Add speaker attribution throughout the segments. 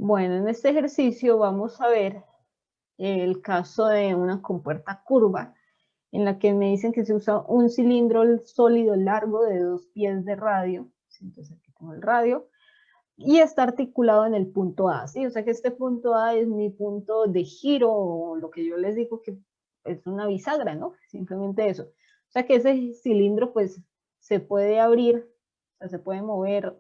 Speaker 1: Bueno, en este ejercicio vamos a ver el caso de una compuerta curva en la que me dicen que se usa un cilindro sólido largo de 2 pies de radio. Entonces aquí tengo el radio y está articulado en el punto A, ¿sí? O sea que este punto A es mi punto de giro, o lo que yo les digo que es una bisagra, ¿no? Simplemente eso. O sea que ese cilindro pues se puede abrir, o sea, se puede mover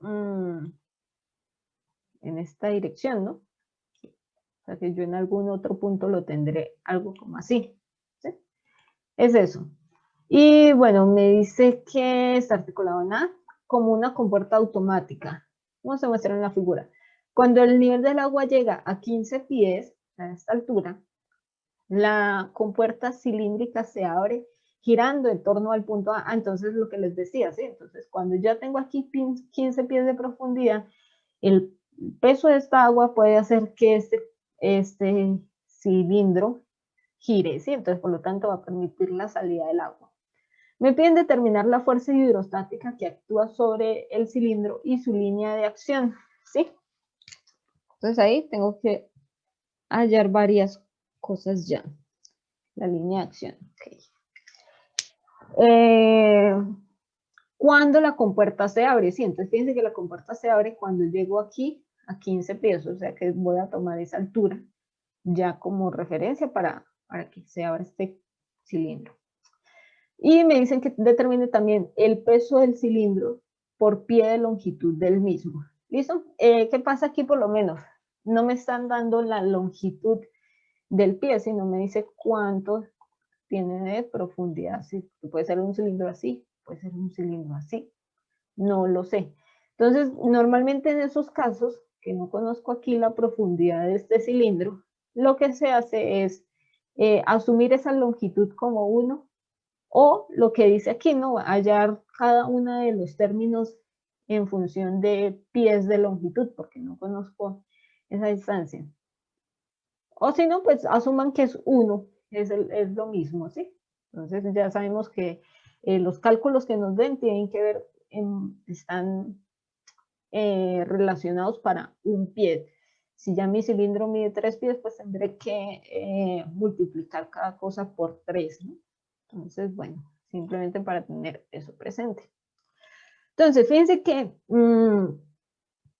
Speaker 1: en esta dirección, ¿no? O sea que yo en algún otro punto lo tendré algo como así, ¿sí? Es eso. Y bueno, me dice que está articulado en A como una compuerta automática. ¿Cómo se muestra en la figura? Cuando el nivel del agua llega a 15 pies, a esta altura, la compuerta cilíndrica se abre girando en torno al punto A. Entonces, lo que les decía, ¿sí? Entonces, cuando ya tengo aquí 15 pies de profundidad, el peso de esta agua puede hacer que este cilindro gire, ¿sí? Entonces, por lo tanto, va a permitir la salida del agua. Me piden determinar la fuerza hidrostática que actúa sobre el cilindro y su línea de acción, ¿sí? Entonces ahí tengo que hallar varias cosas ya. La línea de acción, ok. Cuando la compuerta se abre, sí, entonces fíjense que la compuerta se abre cuando llego aquí a 15 pies, o sea que voy a tomar esa altura ya como referencia para que se abra este cilindro. Y me dicen que determine también el peso del cilindro por pie de longitud del mismo. ¿Listo? ¿Qué pasa aquí por lo menos? No me están dando la longitud del pie, sino me dice cuánto tiene de profundidad. Sí, puede ser un cilindro así, puede ser un cilindro así. No lo sé. Entonces, normalmente en esos casos, que no conozco aquí la profundidad de este cilindro, lo que se hace es asumir esa longitud como 1, o lo que dice aquí, ¿no? Hallar cada uno de los términos en función de pies de longitud, porque no conozco esa distancia. O si no, pues asuman que es 1, es lo mismo, ¿sí? Entonces ya sabemos que los cálculos que nos den tienen que ver, están relacionados para un pie. Si ya mi cilindro mide 3 pies, pues tendré que multiplicar cada cosa por 3, ¿no? Entonces, bueno, simplemente para tener eso presente. Entonces, fíjense que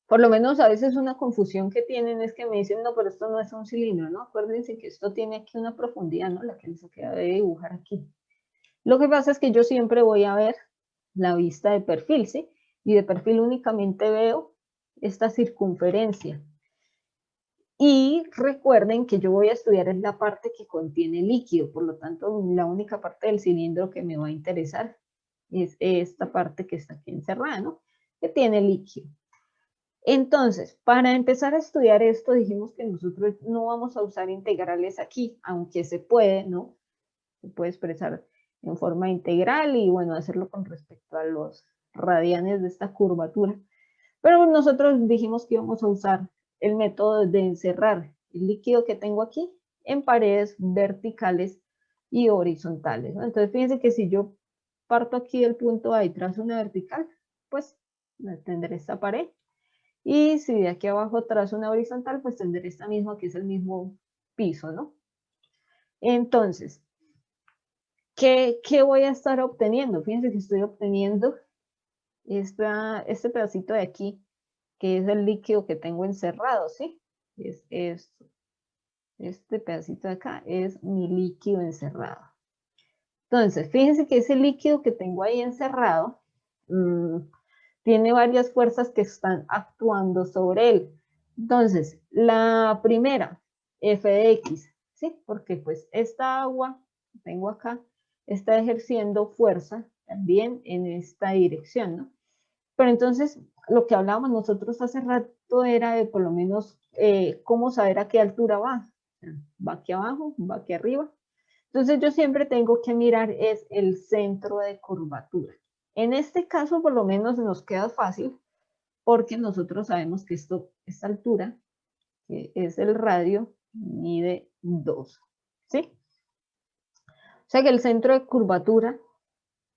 Speaker 1: por lo menos a veces una confusión que tienen es que me dicen, no, pero esto no es un cilindro, ¿no? Acuérdense que esto tiene aquí una profundidad, ¿no? La que les acabo de dibujar aquí. Lo que pasa es que yo siempre voy a ver la vista de perfil, ¿sí? Y de perfil únicamente veo esta circunferencia. Y recuerden que yo voy a estudiar es la parte que contiene líquido, por lo tanto, la única parte del cilindro que me va a interesar es esta parte que está aquí encerrada, ¿no? Que tiene líquido. Entonces, para empezar a estudiar esto, dijimos que nosotros no vamos a usar integrales aquí, aunque se puede, ¿no? Se puede expresar en forma integral y, bueno, hacerlo con respecto a los radianes de esta curvatura. Pero nosotros dijimos que íbamos a usar el método de encerrar el líquido que tengo aquí en paredes verticales y horizontales, ¿no? Entonces, fíjense que si yo parto aquí del punto A y trazo una vertical, pues tendré esta pared. Y si de aquí abajo trazo una horizontal, pues tendré esta misma, que es el mismo piso, ¿no? Entonces, ¿qué voy a estar obteniendo? Fíjense que estoy obteniendo este pedacito de aquí, que es el líquido que tengo encerrado, ¿sí? Es esto. Este pedacito de acá es mi líquido encerrado. Entonces, fíjense que ese líquido que tengo ahí encerrado tiene varias fuerzas que están actuando sobre él. Entonces, la primera, F de X, ¿sí? Porque pues esta agua que tengo acá está ejerciendo fuerza también en esta dirección, ¿no? Pero entonces, lo que hablábamos nosotros hace rato era de por lo menos cómo saber a qué altura va. Va aquí abajo, va aquí arriba. Entonces yo siempre tengo que mirar es el centro de curvatura. En este caso, por lo menos nos queda fácil porque nosotros sabemos que esta altura, que es el radio, mide 2, ¿sí? O sea que el centro de curvatura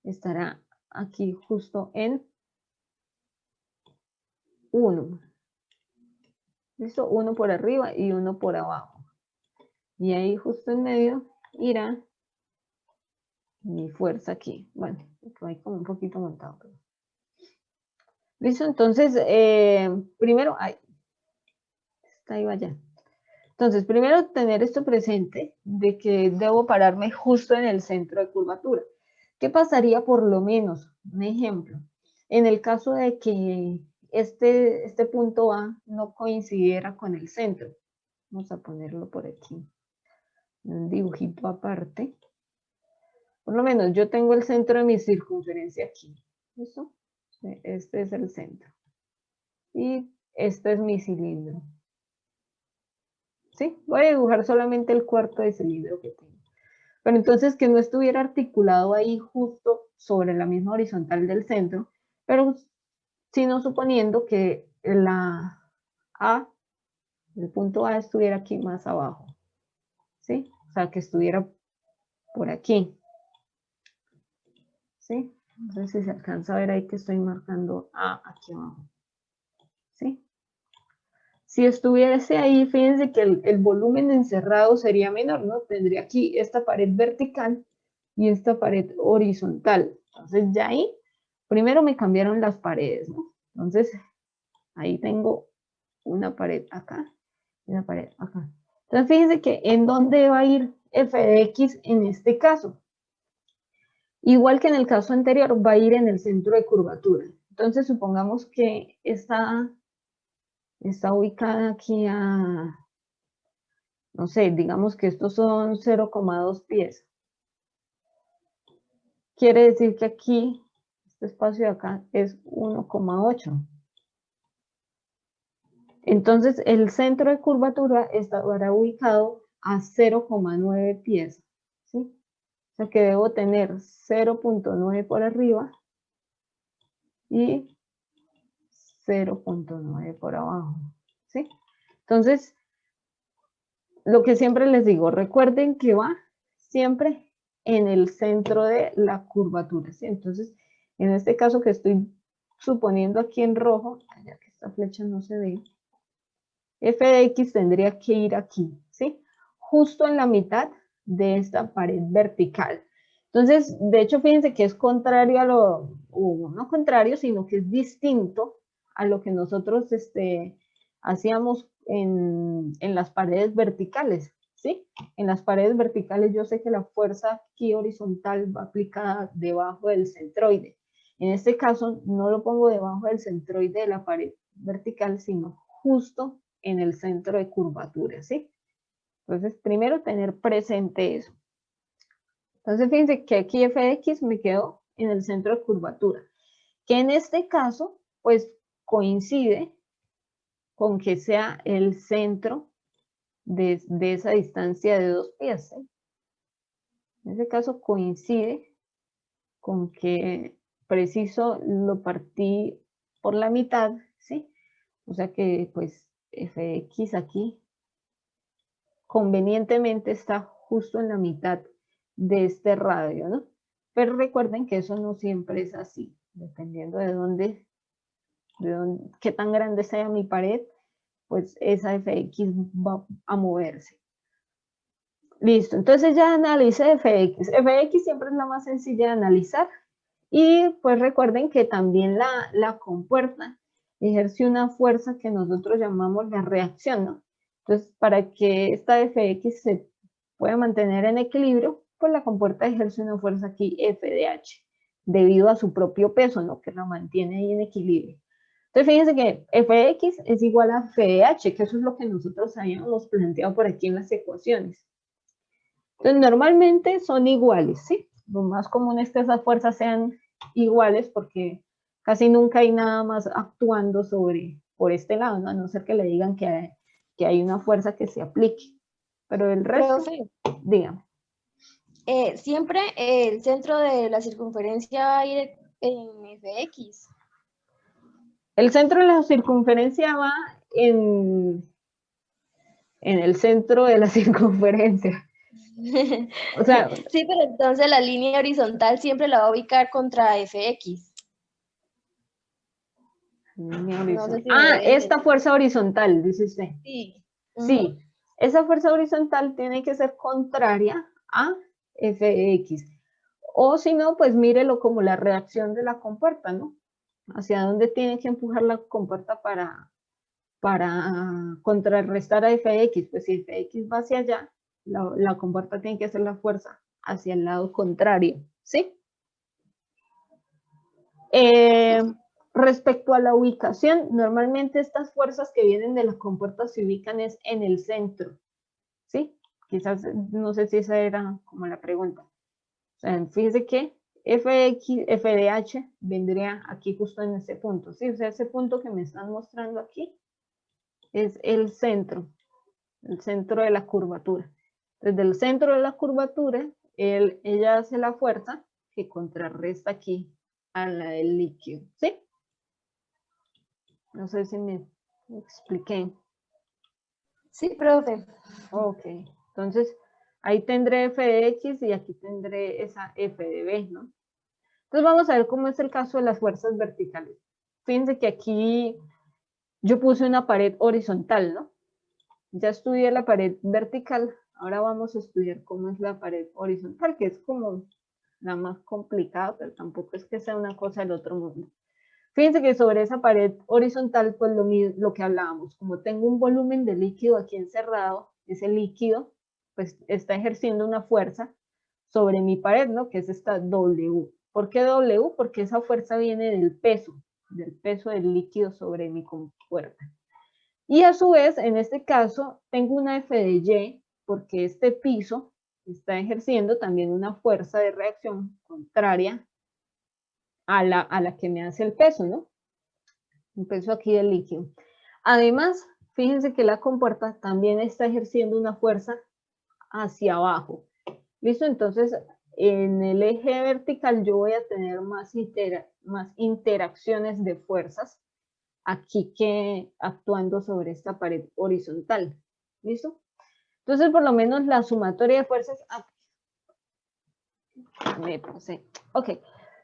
Speaker 1: estará aquí justo en 1. ¿Listo? Uno por arriba y uno por abajo. Y ahí justo en medio irá mi fuerza aquí. Bueno, hay como un poquito montado. ¿Listo? Entonces, primero, está ahí vaya. Entonces, primero tener esto presente de que debo pararme justo en el centro de curvatura. ¿Qué pasaría por lo menos? Un ejemplo. En el caso de que este punto A no coincidiera con el centro. Vamos a ponerlo por aquí. Un dibujito aparte. Por lo menos yo tengo el centro de mi circunferencia aquí. ¿Listo? Este es el centro. Y este es mi cilindro. ¿Sí? Voy a dibujar solamente el cuarto de cilindro que tengo. Pero entonces que no estuviera articulado ahí justo sobre la misma horizontal del centro, pero sino suponiendo que la A, el punto A estuviera aquí más abajo. ¿Sí? O sea, que estuviera por aquí. ¿Sí? Entonces si se alcanza a ver ahí que estoy marcando A aquí abajo. ¿Sí? Si estuviese ahí, fíjense que el volumen encerrado sería menor, ¿no? Tendría aquí esta pared vertical y esta pared horizontal. Entonces ya ahí, primero me cambiaron las paredes, ¿no? Entonces, ahí tengo una pared acá y una pared acá. Entonces fíjense que en dónde va a ir f de x en este caso. Igual que en el caso anterior, va a ir en el centro de curvatura. Entonces supongamos que está ubicada aquí a, no sé, digamos que estos son 0,2 pies. Quiere decir que aquí, este espacio de acá es 1,8. Entonces el centro de curvatura estará ubicado a 0,9 pies. ¿Sí? O sea que debo tener 0,9 por arriba y 0,9 por abajo. ¿Sí? Entonces, lo que siempre les digo, recuerden que va siempre en el centro de la curvatura, ¿sí? Entonces, en este caso que estoy suponiendo aquí en rojo, ya que esta flecha no se ve, f de x tendría que ir aquí, ¿sí? Justo en la mitad de esta pared vertical. Entonces, de hecho, fíjense que es contrario a o no contrario, sino que es distinto a lo que nosotros hacíamos en las paredes verticales, ¿sí? En las paredes verticales yo sé que la fuerza aquí horizontal va aplicada debajo del centroide. En este caso no lo pongo debajo del centroide de la pared vertical, sino justo en el centro de curvatura, ¿sí? Entonces, primero tener presente eso. Entonces, fíjense que aquí f de x me quedó en el centro de curvatura, que en este caso, pues coincide con que sea el centro de esa distancia de 2 pies. ¿Sí? En ese caso coincide con que preciso lo partí por la mitad, ¿sí? O sea que pues f de x aquí convenientemente está justo en la mitad de este radio, ¿no? Pero recuerden que eso no siempre es así, dependiendo de qué tan grande sea mi pared, pues esa f de x va a moverse. Listo, entonces ya analicé f de x. F de x siempre es la más sencilla de analizar. Y pues recuerden que también la compuerta ejerce una fuerza que nosotros llamamos la reacción, ¿no? Entonces, para que esta f de x se pueda mantener en equilibrio, pues la compuerta ejerce una fuerza aquí, f de h, debido a su propio peso, ¿no? Que la mantiene ahí en equilibrio. Entonces, fíjense que f de x es igual a f de h, que eso es lo que nosotros habíamos planteado por aquí en las ecuaciones. Entonces, normalmente son iguales, ¿sí? Lo más común es que esas fuerzas sean iguales porque casi nunca hay nada más actuando por este lado, ¿no? A no ser que le digan que hay una fuerza que se aplique. Pero el resto,
Speaker 2: Profe,
Speaker 1: dígame.
Speaker 2: siempre el centro de la circunferencia va a ir en fx.
Speaker 1: El centro de la circunferencia va en el centro de la circunferencia. O sea,
Speaker 2: Sí, pero entonces la línea horizontal siempre la va a ubicar contra fx. No sé si me
Speaker 1: Ah,
Speaker 2: doy a
Speaker 1: esta
Speaker 2: entender.
Speaker 1: fuerza horizontal, dice usted.
Speaker 2: Sí.
Speaker 1: Sí, esa fuerza horizontal tiene que ser contraria a f de x. O si no, pues mírelo como la reacción de la compuerta, ¿no? Hacia dónde tiene que empujar la compuerta para contrarrestar a f de x. Pues si f de x va hacia allá, la compuerta tiene que hacer la fuerza hacia el lado contrario, ¿sí? Respecto a la ubicación, normalmente estas fuerzas que vienen de la compuerta se ubican es en el centro, ¿sí? Quizás, no sé si esa era como la pregunta. O sea, fíjese que f de h vendría aquí justo en ese punto, ¿sí? O sea, ese punto que me están mostrando aquí es el centro de la curvatura. Desde el centro de la curvatura, ella hace la fuerza que contrarresta aquí a la del líquido, ¿sí? No sé si me expliqué.
Speaker 2: Sí, profe.
Speaker 1: Ok, entonces ahí tendré f de x y aquí tendré esa f de b, ¿no? Entonces vamos a ver cómo es el caso de las fuerzas verticales. Fíjense que aquí yo puse una pared horizontal, ¿no? Ya estudié la pared vertical, ahora vamos a estudiar cómo es la pared horizontal, que es como la más complicada, pero tampoco es que sea una cosa del otro mundo. Fíjense que sobre esa pared horizontal, pues lo que hablábamos, como tengo un volumen de líquido aquí encerrado, ese líquido pues está ejerciendo una fuerza sobre mi pared, ¿no? Que es esta W. ¿Por qué W? Porque esa fuerza viene del peso del líquido sobre mi compuerta. Y a su vez, en este caso, tengo una F de Y, porque este piso está ejerciendo también una fuerza de reacción contraria a la que me hace el peso, ¿no? Un peso aquí del líquido. Además, fíjense que la compuerta también está ejerciendo una fuerza hacia abajo. ¿Listo? Entonces, en el eje vertical yo voy a tener más interacciones de fuerzas aquí que actuando sobre esta pared horizontal. ¿Listo? Entonces, por lo menos la sumatoria de fuerzas... me puse. Ok.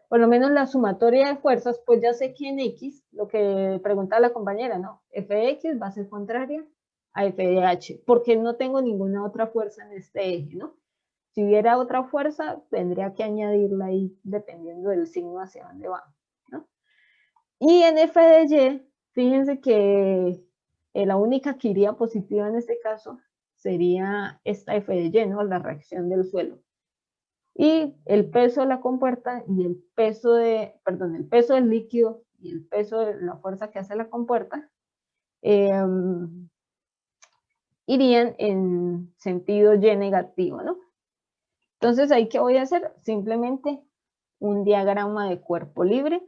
Speaker 1: Por lo menos la sumatoria de fuerzas, pues ya sé que en X, lo que preguntaba la compañera, ¿no? F de X va a ser contraria a F de H, porque no tengo ninguna otra fuerza en este eje, ¿no? Si hubiera otra fuerza, tendría que añadirla ahí dependiendo del signo hacia dónde va, ¿no? Y en F de Y, fíjense que la única que iría positiva en este caso sería esta F de Y, ¿no? La reacción del suelo. Y el peso de la compuerta y el peso el peso del líquido y el peso de la fuerza que hace la compuerta irían en sentido Y negativo, ¿no? Entonces, ¿ahí qué voy a hacer? Simplemente un diagrama de cuerpo libre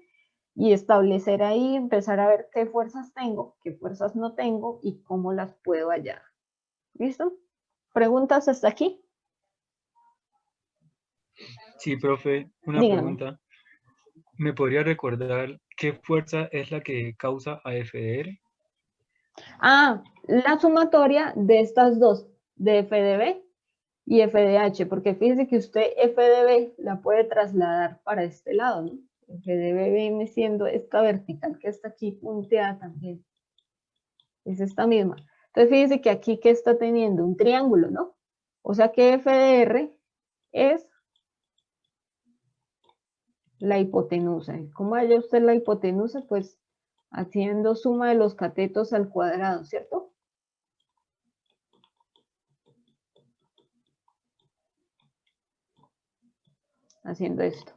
Speaker 1: y establecer ahí, empezar a ver qué fuerzas tengo, qué fuerzas no tengo y cómo las puedo hallar. ¿Listo? ¿Preguntas hasta aquí?
Speaker 3: Sí, profe, una
Speaker 1: Díganme.
Speaker 3: pregunta. ¿Me podría recordar qué fuerza es la que causa a FDR?
Speaker 1: Ah, la sumatoria de estas dos, de F de B y F de H, porque fíjese que usted F de B la puede trasladar para este lado, ¿no? F de B viene siendo esta vertical que está aquí punteada también. Es esta misma. Entonces fíjese que aquí que está teniendo un triángulo, ¿no? O sea que F de R es la hipotenusa. ¿Cómo halla usted la hipotenusa? Pues haciendo suma de los catetos al cuadrado, ¿cierto? Haciendo esto.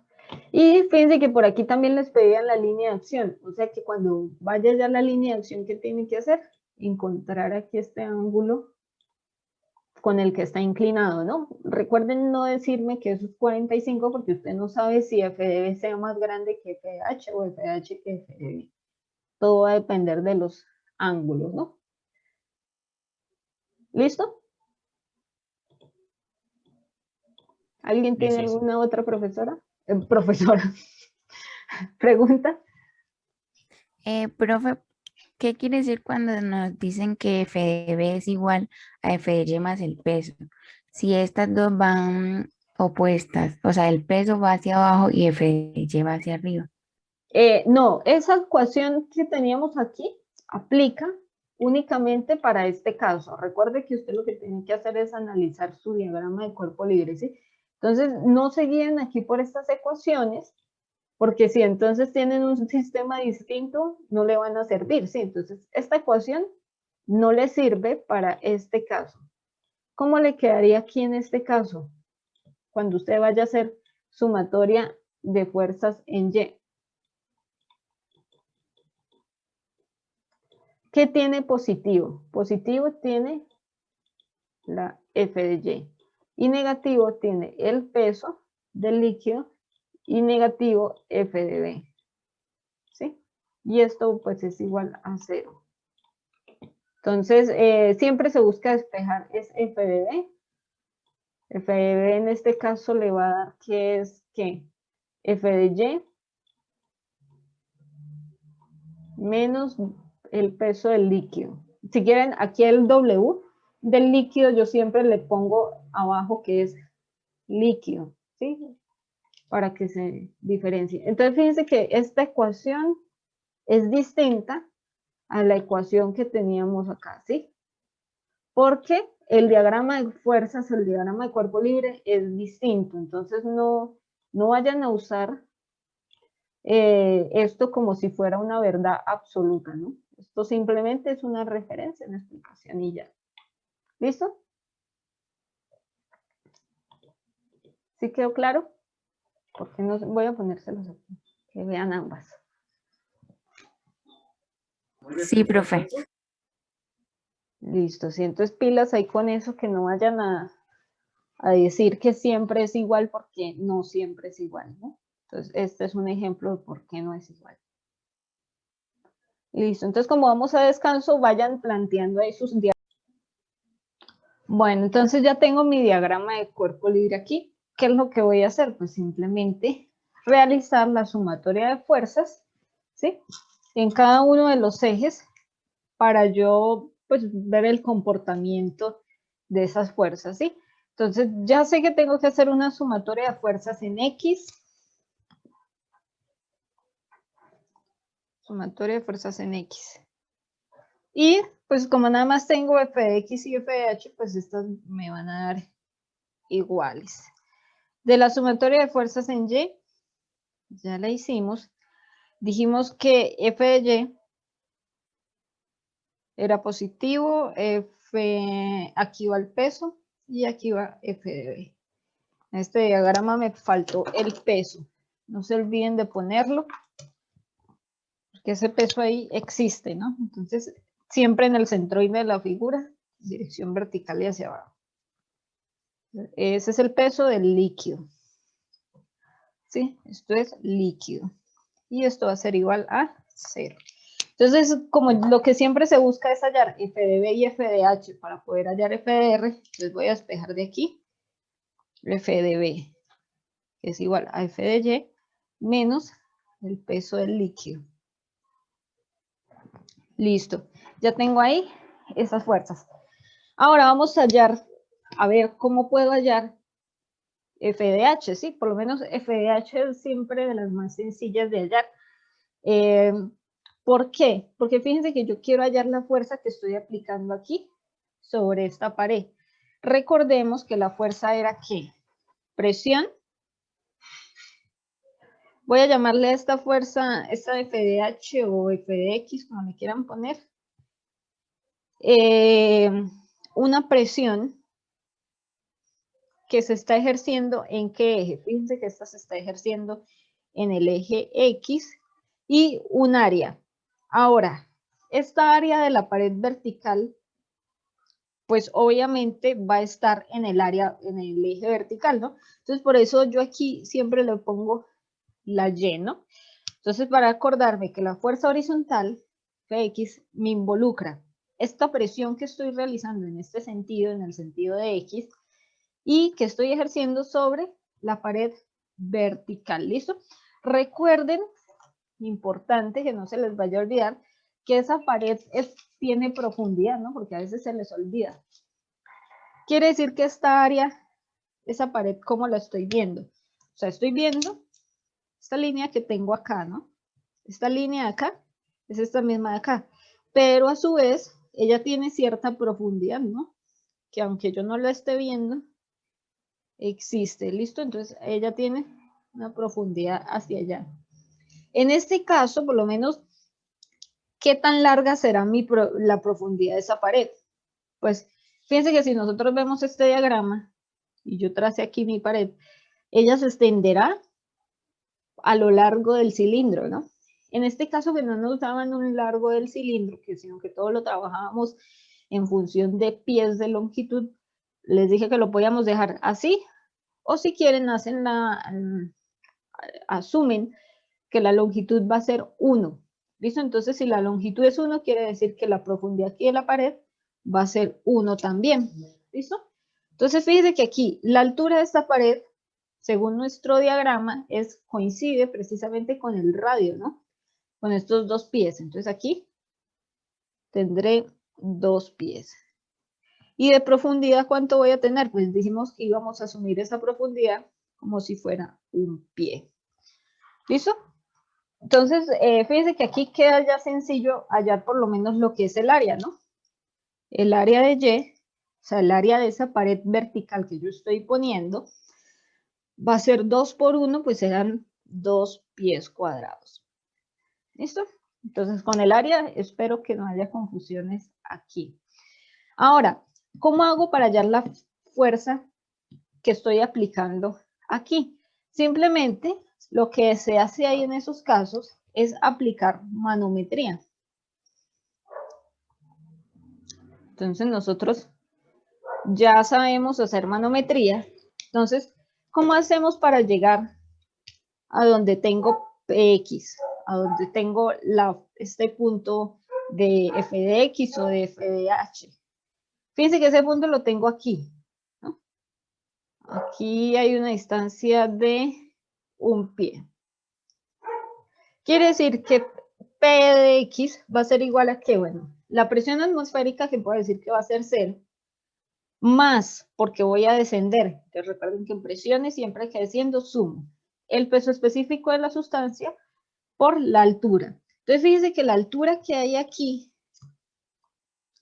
Speaker 1: Y fíjense que por aquí también les pedían la línea de acción. O sea que cuando vaya ya la línea de acción, ¿qué tienen que hacer? Encontrar aquí este ángulo con el que está inclinado, ¿no? Recuerden no decirme que eso es 45 porque usted no sabe si F de B sea más grande que F de H o F de H que F de B. Todo va a depender de los ángulos, ¿no? ¿Listo? ¿Alguien tiene
Speaker 3: Listo, sí.
Speaker 1: alguna otra profesora? Profesora. ¿Pregunta?
Speaker 4: Profe, ¿qué quiere decir cuando nos dicen que F de B es igual a F de Y más el peso? Si estas dos van opuestas, o sea, el peso va hacia abajo y F de Y va hacia arriba.
Speaker 1: No, esa ecuación que teníamos aquí aplica únicamente para este caso. Recuerde que usted lo que tiene que hacer es analizar su diagrama de cuerpo libre, ¿sí? Entonces, no se guíen aquí por estas ecuaciones, porque si entonces tienen un sistema distinto, no le van a servir, ¿sí? Entonces, esta ecuación no le sirve para este caso. ¿Cómo le quedaría aquí en este caso? Cuando usted vaya a hacer sumatoria de fuerzas en Y. ¿Qué tiene positivo? Positivo tiene la F de Y. Y negativo tiene el peso del líquido y negativo F de B. ¿Sí? Y esto pues es igual a 0. Entonces, siempre se busca despejar es F de B. F de B en este caso le va a dar que es ¿qué? F de Y menos el peso del líquido. Si quieren, aquí el W del líquido yo siempre le pongo abajo que es líquido, ¿sí? Para que se diferencie. Entonces, fíjense que esta ecuación es distinta a la ecuación que teníamos acá, ¿sí? Porque el diagrama de fuerzas, el diagrama de cuerpo libre es distinto. Entonces, no vayan a usar esto como si fuera una verdad absoluta, ¿no? Esto simplemente es una referencia, una explicación y ya. ¿Listo? ¿Sí quedó claro? Porque no voy a ponérselos aquí, que vean ambas.
Speaker 4: Sí, profe.
Speaker 1: Listo, sí, entonces pilas ahí con eso, que no vayan a decir que siempre es igual porque no siempre es igual, ¿no? Entonces, este es un ejemplo de por qué no es igual. Listo, entonces como vamos a descanso, vayan planteando ahí sus diagramas. Bueno, entonces ya tengo mi diagrama de cuerpo libre aquí. ¿Qué es lo que voy a hacer? Pues simplemente realizar la sumatoria de fuerzas, ¿sí? En cada uno de los ejes para yo, pues, ver el comportamiento de esas fuerzas, ¿sí? Entonces, ya sé que tengo que hacer una sumatoria de fuerzas en X. Sumatoria de fuerzas en X. Y, pues, como nada más tengo f de X y f de H, pues estas me van a dar iguales. De la sumatoria de fuerzas en Y, ya la hicimos. Dijimos que f de Y era positivo, aquí va el peso y aquí va f de B. En este diagrama me faltó el peso. No se olviden de ponerlo, porque ese peso ahí existe, ¿no? Entonces, siempre en el centroide de la figura, dirección vertical y hacia abajo. Ese es el peso del líquido. ¿Sí? Esto es líquido. Y esto va a ser igual a 0. Entonces, como lo que siempre se busca es hallar f de B y f de H para poder hallar f de R, les voy a despejar de aquí f de B, que es igual a f de Y, menos el peso del líquido. Listo. Ya tengo ahí esas fuerzas. Ahora vamos a hallar, a ver cómo puedo hallar f de H, ¿sí? Por lo menos f de H es siempre de las más sencillas de hallar. ¿Por qué? Porque fíjense que yo quiero hallar la fuerza que estoy aplicando aquí sobre esta pared. Recordemos que la fuerza era ¿qué? Presión. Voy a llamarle a esta fuerza, esta F de H o F de X, como le quieran poner. Una presión que se está ejerciendo ¿en qué eje? Fíjense que esta se está ejerciendo en el eje X y un área. Ahora, esta área de la pared vertical, pues obviamente va a estar en el área, en el eje vertical, ¿no? Entonces, por eso yo aquí siempre le pongo la Y, ¿no? Entonces, para acordarme que la fuerza horizontal, Fx, me involucra esta presión que estoy realizando en este sentido, en el sentido de X, y que estoy ejerciendo sobre la pared vertical, ¿listo? Recuerden, importante que no se les vaya a olvidar, que esa pared tiene profundidad, ¿no? Porque a veces se les olvida. Quiere decir que esta área, esa pared, ¿cómo la estoy viendo? O sea, estoy viendo esta línea que tengo acá, ¿no? Esta línea de acá es esta misma de acá, pero a su vez ella tiene cierta profundidad, ¿no? Que aunque yo no la esté viendo, existe, ¿listo? Entonces ella tiene una profundidad hacia allá. En este caso, por lo menos, ¿qué tan larga será la profundidad de esa pared? Pues fíjense que si nosotros vemos este diagrama y yo trace aquí mi pared, ella se extenderá a lo largo del cilindro, ¿no? En este caso que no nos daban un largo del cilindro, sino que todo lo trabajábamos en función de pies de longitud, les dije que lo podíamos dejar así, o si quieren asumen que la longitud va a ser 1. ¿Listo? Entonces, si la longitud es 1, quiere decir que la profundidad aquí de la pared va a ser 1 también. ¿Listo? Entonces, fíjense que aquí la altura de esta pared, según nuestro diagrama, coincide precisamente con el radio, ¿no? Con estos 2 pies. Entonces, aquí tendré 2 pies. ¿Y de profundidad cuánto voy a tener? Pues dijimos que íbamos a asumir esa profundidad como si fuera un pie. ¿Listo? Entonces, fíjense que aquí queda ya sencillo hallar por lo menos lo que es el área, ¿no? El área de Y, o sea, el área de esa pared vertical que yo estoy poniendo, va a ser 2 por 1, pues serán 2 pies cuadrados. ¿Listo? Entonces, con el área espero que no haya confusiones aquí. Ahora, ¿cómo hago para hallar la fuerza que estoy aplicando aquí? Simplemente lo que se hace ahí en esos casos es aplicar manometría. Entonces nosotros ya sabemos hacer manometría. Entonces, ¿cómo hacemos para llegar a donde tengo Px? A donde tengo este punto de f de x o de f de h. Fíjense que ese punto lo tengo aquí, ¿no? Aquí hay una distancia de un pie. Quiere decir que P de X va a ser igual a ¿qué? Bueno, la presión atmosférica, que puedo decir que va a ser 0, más, porque voy a descender. Entonces recuerden que en presiones siempre que desciendo sumo el peso específico de la sustancia por la altura. Entonces fíjense que la altura que hay aquí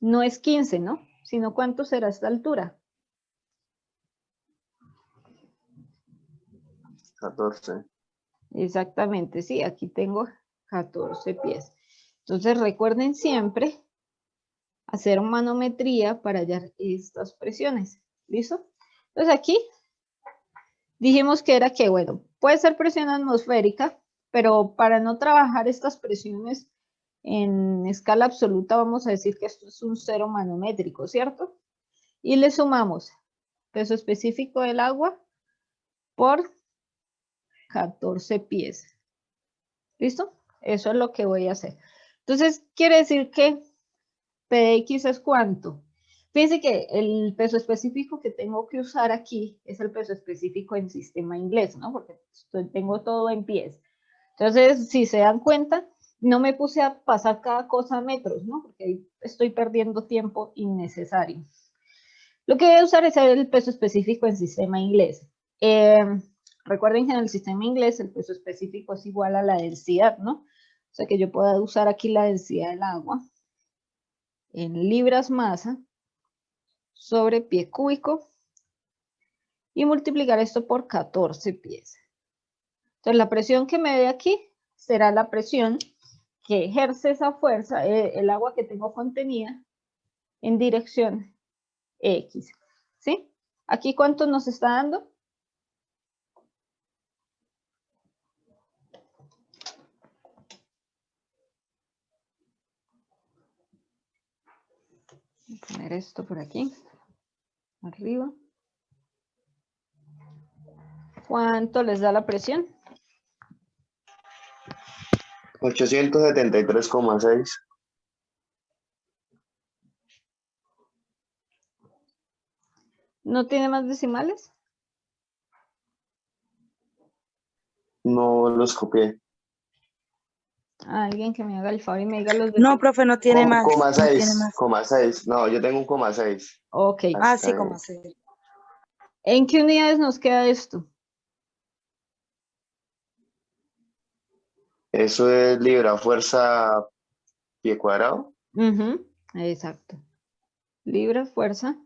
Speaker 1: no es 15, ¿no? Sino ¿cuánto será esta altura?
Speaker 5: 14.
Speaker 1: Exactamente, sí, aquí tengo 14 pies. Entonces recuerden siempre hacer manometría para hallar estas presiones. ¿Listo? Entonces aquí dijimos que era que, bueno, puede ser presión atmosférica, pero para no trabajar estas presiones en escala absoluta, vamos a decir que esto es un 0 manométrico, ¿cierto? Y le sumamos peso específico del agua por 14 pies. ¿Listo? Eso es lo que voy a hacer. Entonces, quiere decir que Px es ¿cuánto? Fíjense que el peso específico que tengo que usar aquí es el peso específico en sistema inglés, ¿no? Porque tengo todo en pies. Entonces, si se dan cuenta, no me puse a pasar cada cosa a metros, ¿no? Porque ahí estoy perdiendo tiempo innecesario. Lo que voy a usar es el peso específico en sistema inglés. Recuerden que en el sistema inglés el peso específico es igual a la densidad, ¿no? O sea que yo puedo usar aquí la densidad del agua en libras masa sobre pie cúbico y multiplicar esto por 14 pies. Entonces la presión que me dé aquí será la presión que ejerce esa fuerza, el agua que tengo contenida en dirección X. ¿Sí? ¿Aquí cuánto nos está dando? Voy a poner esto por aquí, arriba. ¿Cuánto les da la presión?
Speaker 5: 873,6.
Speaker 1: ¿No tiene más decimales?
Speaker 5: No los copié.
Speaker 1: Alguien que me haga el favor y me diga los
Speaker 6: No,
Speaker 1: decimales.
Speaker 6: profe, no tiene más.
Speaker 5: Coma
Speaker 6: No tiene
Speaker 5: 6,
Speaker 6: más.
Speaker 5: coma 6. No, yo tengo un coma 6.
Speaker 1: Ok.
Speaker 6: Ah,
Speaker 5: Está
Speaker 6: sí,
Speaker 5: bien.
Speaker 6: como así.
Speaker 1: ¿En qué unidades nos queda esto?
Speaker 5: Eso es libra fuerza pie cuadrado.
Speaker 1: Ujú, exacto. Libra fuerza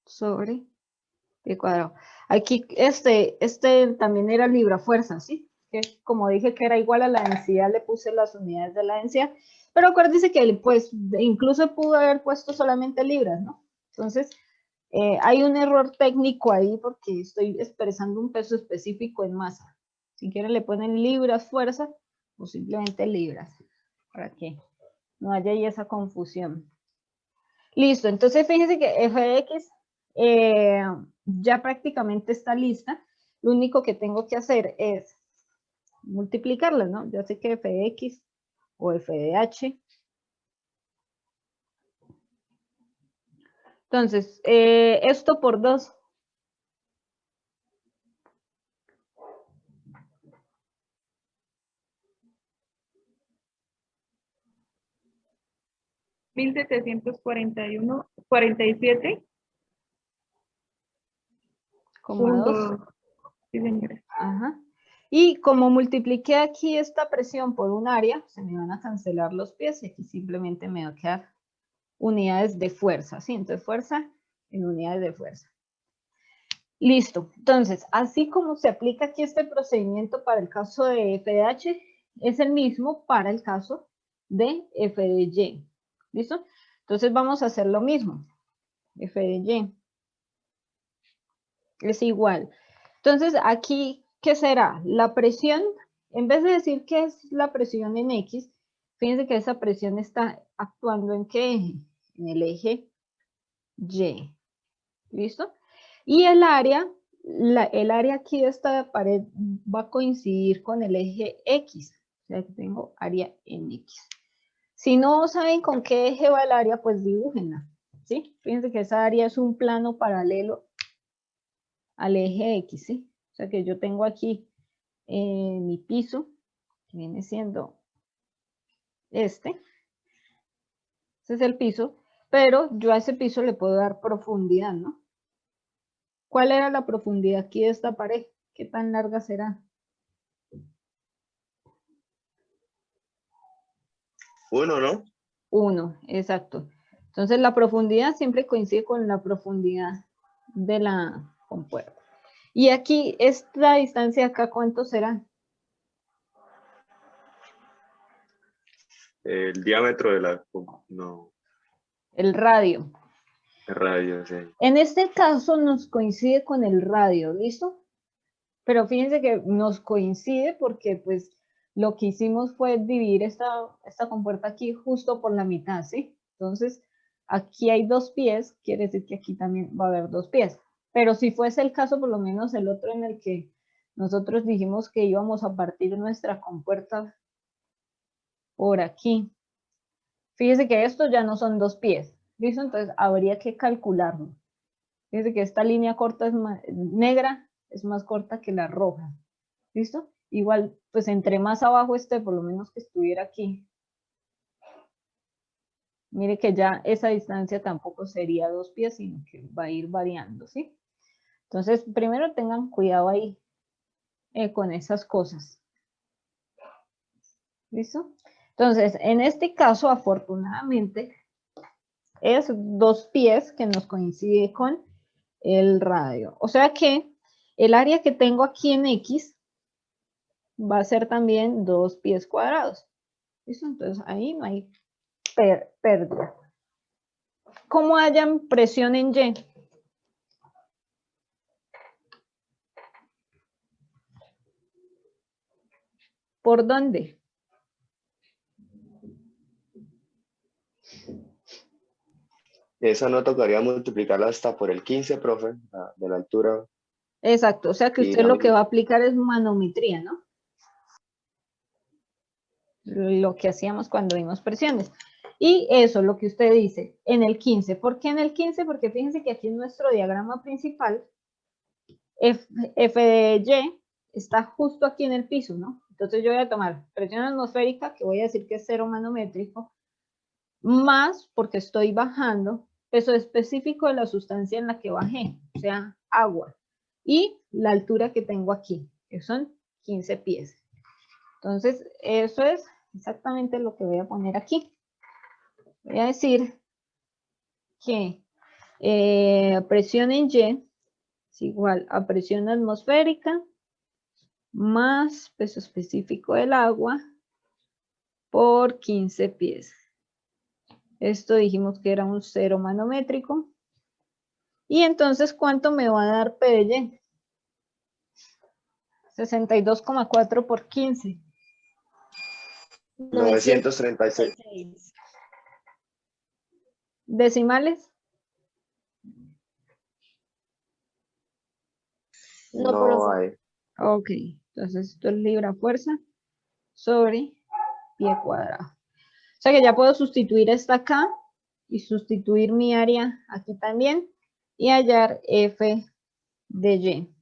Speaker 1: sobre pie cuadrado. Aquí este también era libra fuerza, ¿sí? Que como dije que era igual a la densidad, le puse las unidades de la densidad. Pero acuérdense que pues incluso pudo haber puesto solamente libras, ¿no? Entonces, hay un error técnico ahí porque estoy expresando un peso específico en masa. Si quieren le ponen libras fuerza o simplemente libras, para que no haya ahí esa confusión. Listo, entonces fíjense que f de x ya prácticamente está lista. Lo único que tengo que hacer es multiplicarla, ¿no? Ya sé que f de x o f de h. Entonces, esto por 2.
Speaker 6: $1,741.47.
Speaker 1: Coma 2.
Speaker 6: Sí, señora.
Speaker 1: Ajá. Y como multipliqué aquí esta presión por un área, se me van a cancelar los pies y aquí simplemente me va a quedar unidades de fuerza, ¿sí? Entonces fuerza en unidades de fuerza. Listo. Entonces, así como se aplica aquí este procedimiento para el caso de f de h, es el mismo para el caso de f de y. ¿Listo? Entonces vamos a hacer lo mismo. F de y es igual. Entonces, aquí, ¿qué será? La presión, en vez de decir que es la presión en X, fíjense que esa presión está actuando ¿en qué eje? En el eje Y. ¿Listo? Y el área aquí de esta pared va a coincidir con el eje X. O sea, que tengo área en X. Si no saben con qué eje va el área, pues dibújenla. ¿Sí? Fíjense que esa área es un plano paralelo al eje X, ¿sí? O sea que yo tengo aquí mi piso, que viene siendo este es el piso, pero yo a ese piso le puedo dar profundidad, ¿no? ¿Cuál era la profundidad aquí de esta pared? ¿Qué tan larga será?
Speaker 5: 1, ¿no?
Speaker 1: 1, exacto. Entonces la profundidad siempre coincide con la profundidad de la compuerta. Y aquí, esta distancia acá, ¿cuánto será?
Speaker 5: El diámetro de la... No,
Speaker 1: El radio.
Speaker 5: el radio, sí.
Speaker 1: En este caso nos coincide con el radio, ¿listo? Pero fíjense que nos coincide porque pues lo que hicimos fue dividir esta compuerta aquí justo por la mitad, ¿sí? Entonces, aquí hay 2 pies, quiere decir que aquí también va a haber 2 pies. Pero si fuese el caso, por lo menos el otro en el que nosotros dijimos que íbamos a partir nuestra compuerta por aquí. Fíjense que estos ya no son 2 pies, ¿listo? Entonces habría que calcularlo. Fíjense que esta línea corta es negra, es más corta que la roja. ¿Listo? Igual, pues entre más abajo esté, por lo menos que estuviera aquí. Mire que ya esa distancia tampoco sería 2 pies, sino que va a ir variando, ¿sí? Entonces, primero tengan cuidado ahí con esas cosas. ¿Listo? Entonces, en este caso, afortunadamente, es 2 pies que nos coincide con el radio. O sea que el área que tengo aquí en X va a ser también 2 pies cuadrados. ¿Listo? Entonces ahí no hay pérdida. ¿Cómo hayan presión en Y? ¿Por dónde?
Speaker 5: Esa no tocaría multiplicarla hasta por el 15, profe, de la altura.
Speaker 1: Exacto, o sea que
Speaker 5: Y
Speaker 1: usted lo que va a aplicar es manometría, ¿no? Lo que hacíamos cuando vimos presiones. Y eso, lo que usted dice, en el 15. ¿Por qué en el 15? Porque fíjense que aquí en nuestro diagrama principal, F de Y está justo aquí en el piso, ¿no? Entonces yo voy a tomar presión atmosférica, que voy a decir que es 0 manométrico, más porque estoy bajando peso específico de la sustancia en la que bajé, o sea, agua, y la altura que tengo aquí, que son 15 pies. Entonces, eso es exactamente lo que voy a poner aquí. Voy a decir que presión en Y es igual a presión atmosférica más peso específico del agua por 15 pies. Esto dijimos que era un 0 manométrico. Y entonces, ¿cuánto me va a dar P de Y? 62,4 por 15.
Speaker 5: 936.
Speaker 1: ¿Decimales?
Speaker 2: No,
Speaker 5: No
Speaker 2: profe.
Speaker 5: hay.
Speaker 1: Ok, entonces esto es libra fuerza sobre pie cuadrado. O sea que ya puedo sustituir esta acá y sustituir mi área aquí también y hallar F de Y.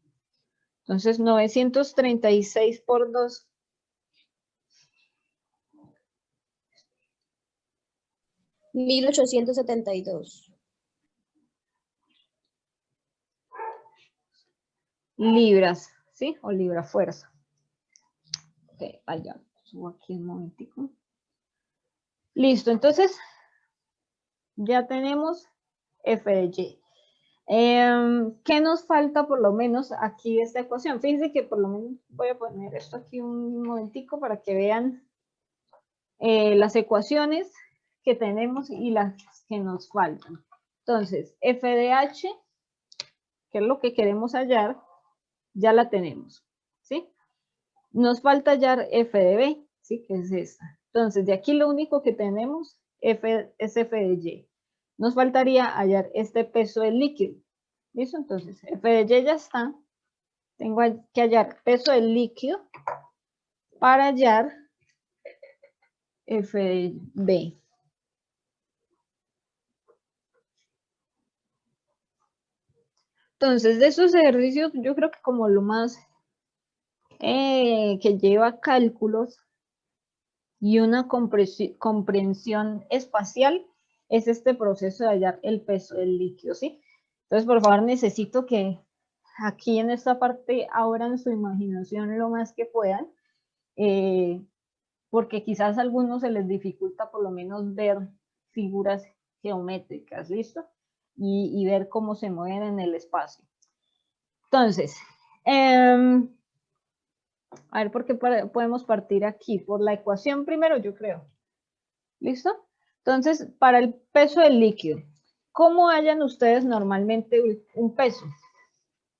Speaker 1: Entonces 936 por 2.
Speaker 2: $1,872.
Speaker 1: Libras, ¿sí? O libra fuerza. Ok, allá, subo aquí un momentico. Listo, entonces ya tenemos F de Y. ¿Qué nos falta por lo menos aquí de esta ecuación? Fíjense que por lo menos voy a poner esto aquí un momentico para que vean las ecuaciones que tenemos y las que nos faltan. Entonces, F de H, que es lo que queremos hallar, ya la tenemos, ¿sí? Nos falta hallar F de B, ¿sí? Que es esta. Entonces, de aquí lo único que tenemos es F de Y. Nos faltaría hallar este peso del líquido. ¿Listo? Entonces, F de Y ya está. Tengo que hallar peso del líquido para hallar F de B. Entonces, de esos ejercicios, yo creo que como lo más que lleva cálculos y una comprensión espacial es este proceso de hallar el peso del líquido, ¿sí? Entonces, por favor, necesito que aquí en esta parte abran su imaginación lo más que puedan, porque quizás a algunos se les dificulta por lo menos ver figuras geométricas, ¿listo? Y ver cómo se mueven en el espacio. Entonces, a ver, ¿por qué podemos partir aquí? Por la ecuación primero, yo creo. ¿Listo? Entonces, para el peso del líquido, ¿cómo hallan ustedes normalmente un peso?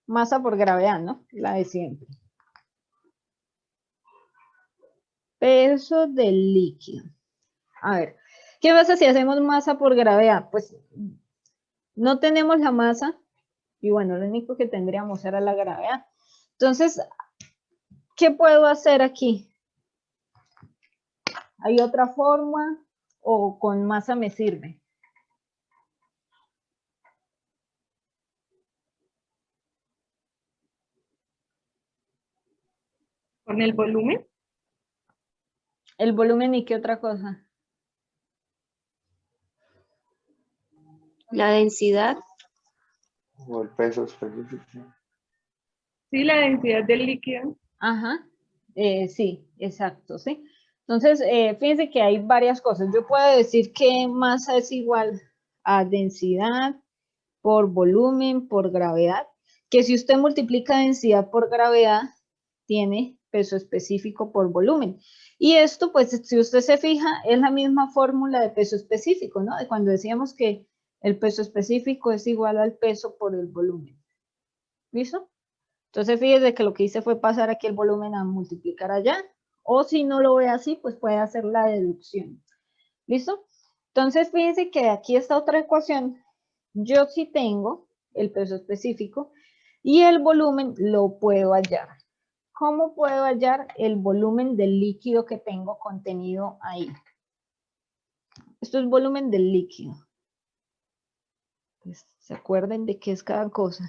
Speaker 1: Masa por gravedad, ¿no? La de siempre. Peso del líquido. A ver, ¿qué pasa si hacemos masa por gravedad? Pues no tenemos la masa y bueno, lo único que tendríamos era la gravedad. Entonces, ¿qué puedo hacer aquí? ¿Hay otra forma o con masa me sirve?
Speaker 6: Con el volumen.
Speaker 1: ¿El volumen y qué otra cosa?
Speaker 2: La densidad.
Speaker 5: O el peso específico.
Speaker 6: Sí, la densidad del líquido.
Speaker 1: Ajá, sí, exacto, sí. Entonces, fíjense que hay varias cosas. Yo puedo decir que masa es igual a densidad por volumen por gravedad, que si usted multiplica densidad por gravedad, tiene peso específico por volumen. Y esto, pues, si usted se fija, es la misma fórmula de peso específico, ¿no? De cuando decíamos que el peso específico es igual al peso por el volumen. ¿Listo? Entonces, fíjese que lo que hice fue pasar aquí el volumen a multiplicar allá. O si no lo ve así, pues puede hacer la deducción. ¿Listo? Entonces, fíjense que aquí está otra ecuación. Yo sí tengo el peso específico y el volumen lo puedo hallar. ¿Cómo puedo hallar el volumen del líquido que tengo contenido ahí? Esto es volumen del líquido. Pues, ¿se acuerdan de qué es cada cosa?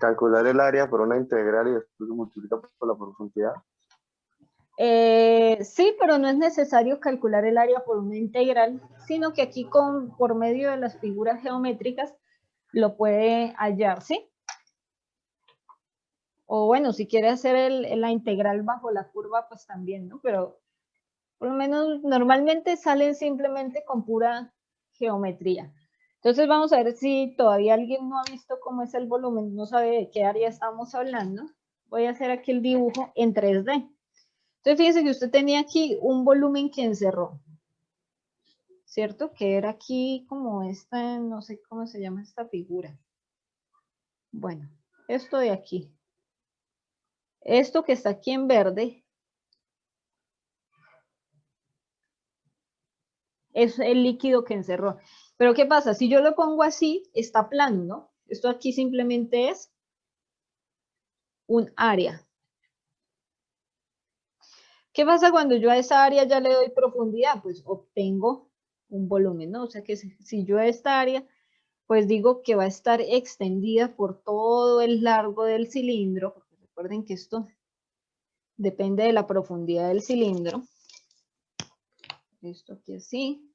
Speaker 5: Calcular el área por una integral y después se multiplica por la profundidad.
Speaker 1: Sí, pero no es necesario calcular el área por una integral, sino que aquí por medio de las figuras geométricas lo puede hallar, ¿sí? O bueno, si quiere hacer la integral bajo la curva, pues también, ¿no? Pero por lo menos normalmente salen simplemente con pura geometría. Entonces vamos a ver si todavía alguien no ha visto cómo es el volumen, no sabe de qué área estamos hablando. Voy a hacer aquí el dibujo en 3D. Entonces fíjense que usted tenía aquí un volumen que encerró, ¿cierto? Que era aquí como esta, no sé cómo se llama esta figura. Bueno, esto de aquí. Esto que está aquí en verde es el líquido que encerró. Pero ¿qué pasa? Si yo lo pongo así, está plano, ¿no? Esto aquí simplemente es un área. ¿Qué pasa cuando yo a esa área ya le doy profundidad? Pues obtengo un volumen, ¿no? O sea que si yo a esta área, pues digo que va a estar extendida por todo el largo del cilindro, porque recuerden que esto depende de la profundidad del cilindro. Esto aquí así.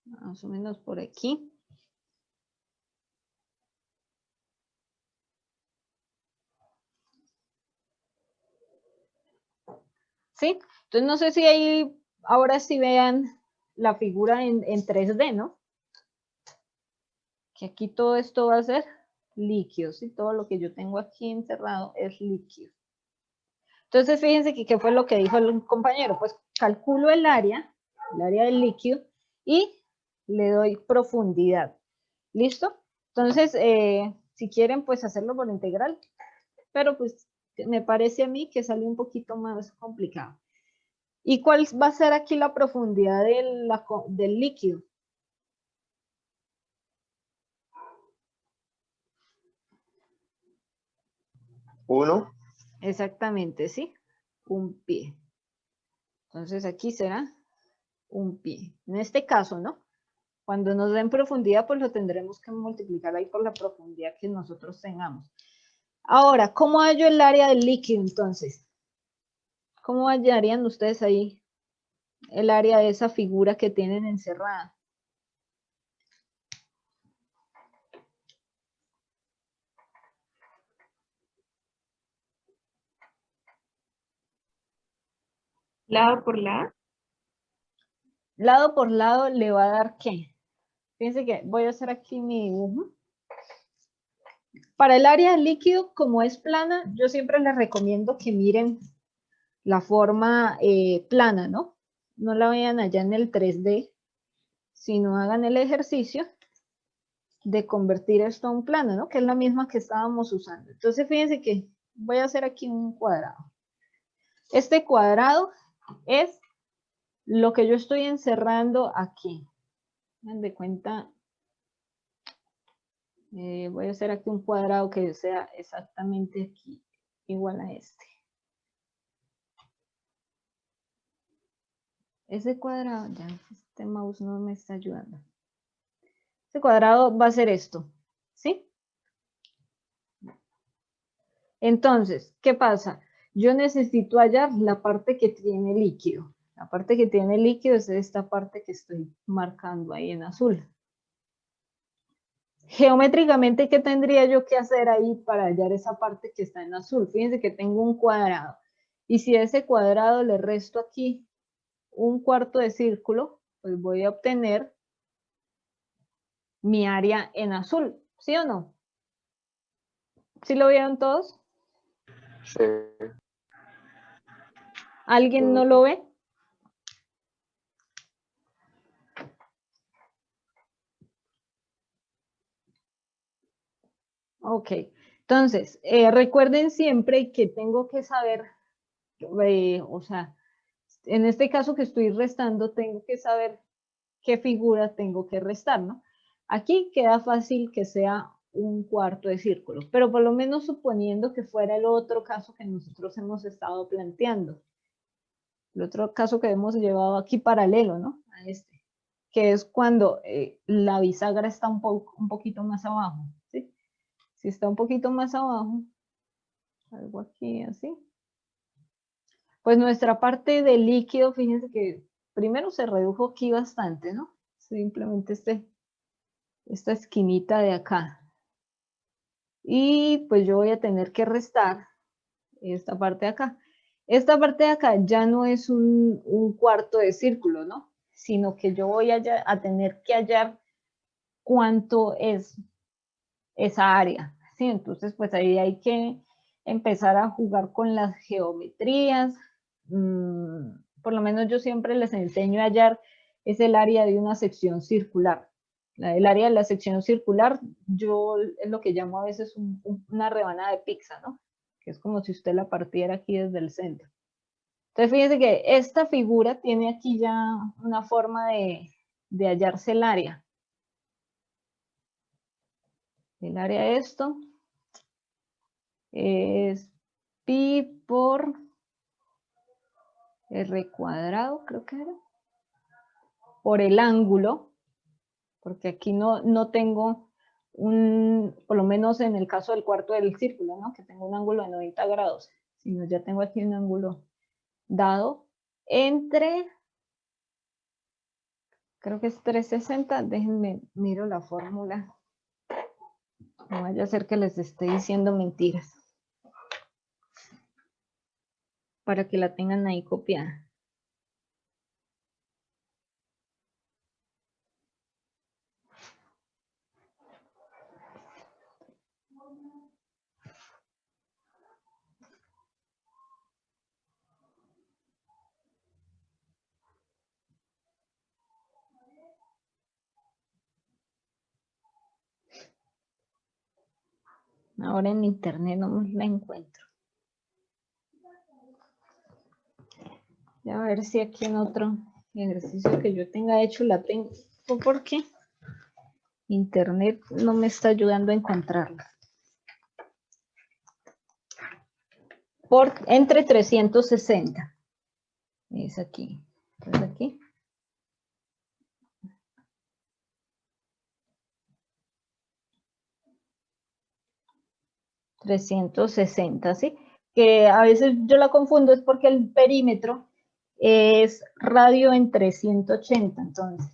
Speaker 1: Más o menos por aquí. ¿Sí? Entonces no sé si ahí, ahora sí vean la figura en 3D, ¿no? Que aquí todo esto va a ser líquido, ¿sí? Todo lo que yo tengo aquí encerrado es líquido. Entonces fíjense que qué fue lo que dijo el compañero, pues calculo el área del líquido y le doy profundidad. ¿Listo? Entonces, si quieren, pues hacerlo por integral, pero pues me parece a mí que sale un poquito más complicado. ¿Y cuál va a ser aquí la profundidad del líquido?
Speaker 5: ¿1?
Speaker 1: Exactamente, ¿sí? Un pie. Entonces aquí será un pie. En este caso, ¿no? Cuando nos den profundidad, pues lo tendremos que multiplicar ahí por la profundidad que nosotros tengamos. Ahora, ¿cómo hallo el área del líquido entonces? ¿Cómo hallarían ustedes ahí el área de esa figura que tienen encerrada?
Speaker 6: Lado por lado.
Speaker 1: Lado por lado le va a dar ¿qué? Fíjense que voy a hacer aquí mi dibujo. Para el área del líquido, como es plana, yo siempre les recomiendo que miren la forma plana, ¿no? No la vean allá en el 3D, sino hagan el ejercicio de convertir esto a un plano, ¿no? Que es la misma que estábamos usando. Entonces, fíjense que voy a hacer aquí un cuadrado. Este cuadrado es lo que yo estoy encerrando aquí. Den de cuenta, voy a hacer aquí un cuadrado que sea exactamente aquí, igual a este. Ese cuadrado, ya este mouse no me está ayudando. Este cuadrado va a ser esto, ¿sí? Entonces, ¿qué pasa? Yo necesito hallar la parte que tiene líquido. La parte que tiene líquido es esta parte que estoy marcando ahí en azul. Geométricamente, ¿qué tendría yo que hacer ahí para hallar esa parte que está en azul? Fíjense que tengo un cuadrado. Y si a ese cuadrado le resto aquí un cuarto de círculo, pues voy a obtener mi área en azul. ¿Sí o no? ¿Sí lo vieron todos?
Speaker 5: Sí.
Speaker 1: ¿Alguien no lo ve? Ok, entonces, recuerden siempre que tengo que saber, o sea, en este caso que estoy restando, tengo que saber qué figura tengo que restar, ¿no? Aquí queda fácil que sea un cuarto de círculo, pero por lo menos suponiendo que fuera el otro caso que nosotros hemos estado planteando. El otro caso que hemos llevado aquí paralelo, ¿no? A este, que es cuando la bisagra está un poquito más abajo, ¿sí? Si está un poquito más abajo, algo aquí así, pues nuestra parte de líquido, fíjense que primero se redujo aquí bastante, ¿no? Simplemente este esta esquinita de acá. Y pues yo voy a tener que restar esta parte de acá. Esta parte de acá ya no es un cuarto de círculo, ¿no? Sino que yo voy a tener que hallar cuánto es esa área, ¿sí? Entonces, pues ahí hay que empezar a jugar con las geometrías. Por lo menos yo siempre les enseño a hallar es el área de una sección circular. El área de la sección circular, yo es lo que llamo a veces una rebanada de pizza, ¿no? Que es como si usted la partiera aquí desde el centro. Entonces, fíjense que esta figura tiene aquí ya una forma de hallarse el área. El área de esto es pi por r cuadrado, creo que era, por el ángulo, porque aquí no tengo por lo menos en el caso del cuarto del círculo, ¿no? Que tengo un ángulo de 90 grados, sino ya tengo aquí un ángulo dado entre, creo que es 360, déjenme, miro la fórmula, no vaya a ser que les esté diciendo mentiras, para que la tengan ahí copiada. Ahora en internet no la encuentro. Ya a ver si aquí en otro ejercicio que yo tenga hecho la tengo, porque internet no me está ayudando a encontrarla. Entre 360. Es aquí. Entonces aquí. $360, ¿sí? Que a veces yo la confundo es porque el perímetro es radio en 380, entonces,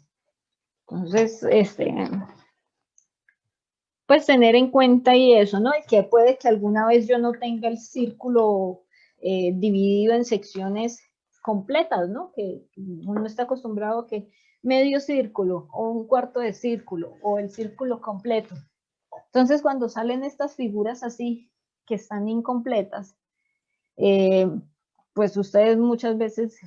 Speaker 1: pues tener en cuenta y eso, ¿no? Y que puede que alguna vez yo no tenga el círculo dividido en secciones completas, ¿no? Que uno está acostumbrado a que medio círculo o un cuarto de círculo o el círculo completo. Entonces, cuando salen estas figuras así, que están incompletas, pues ustedes muchas veces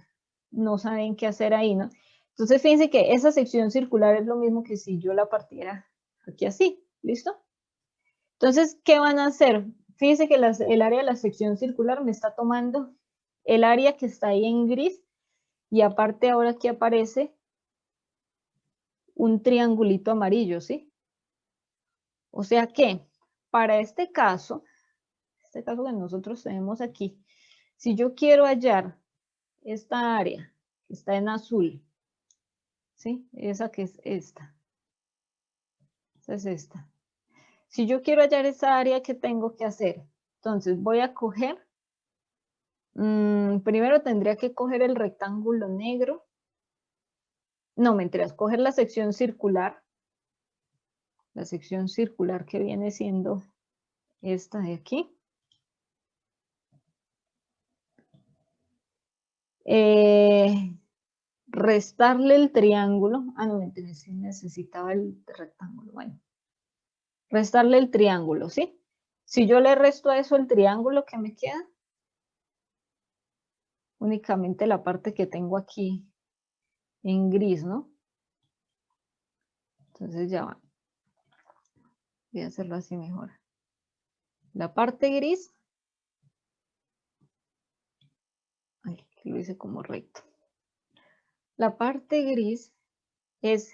Speaker 1: no saben qué hacer ahí, ¿no? Entonces, fíjense que esa sección circular es lo mismo que si yo la partiera aquí así, ¿listo? Entonces, ¿qué van a hacer? Fíjense que el área de la sección circular me está tomando el área que está ahí en gris y aparte ahora aquí aparece un triangulito amarillo, ¿sí? O sea que para este caso que nosotros tenemos aquí, si yo quiero hallar esta área que está en azul, ¿sí? Esa que es esta. Esa es esta. Si yo quiero hallar esa área, ¿qué tengo que hacer? Entonces voy a coger, primero tendría que coger el rectángulo negro. No, mentiras, coger la sección circular. La sección circular que viene siendo esta de aquí. Restarle el triángulo. Ah, no, mentiras, necesitaba el rectángulo. Bueno. Restarle el triángulo, ¿sí? Si yo le resto a eso el triángulo, ¿qué me queda? Únicamente la parte que tengo aquí en gris, ¿no? Entonces ya va. Voy a hacerlo así mejor. La parte gris. Ay, que lo hice como recto. La parte gris es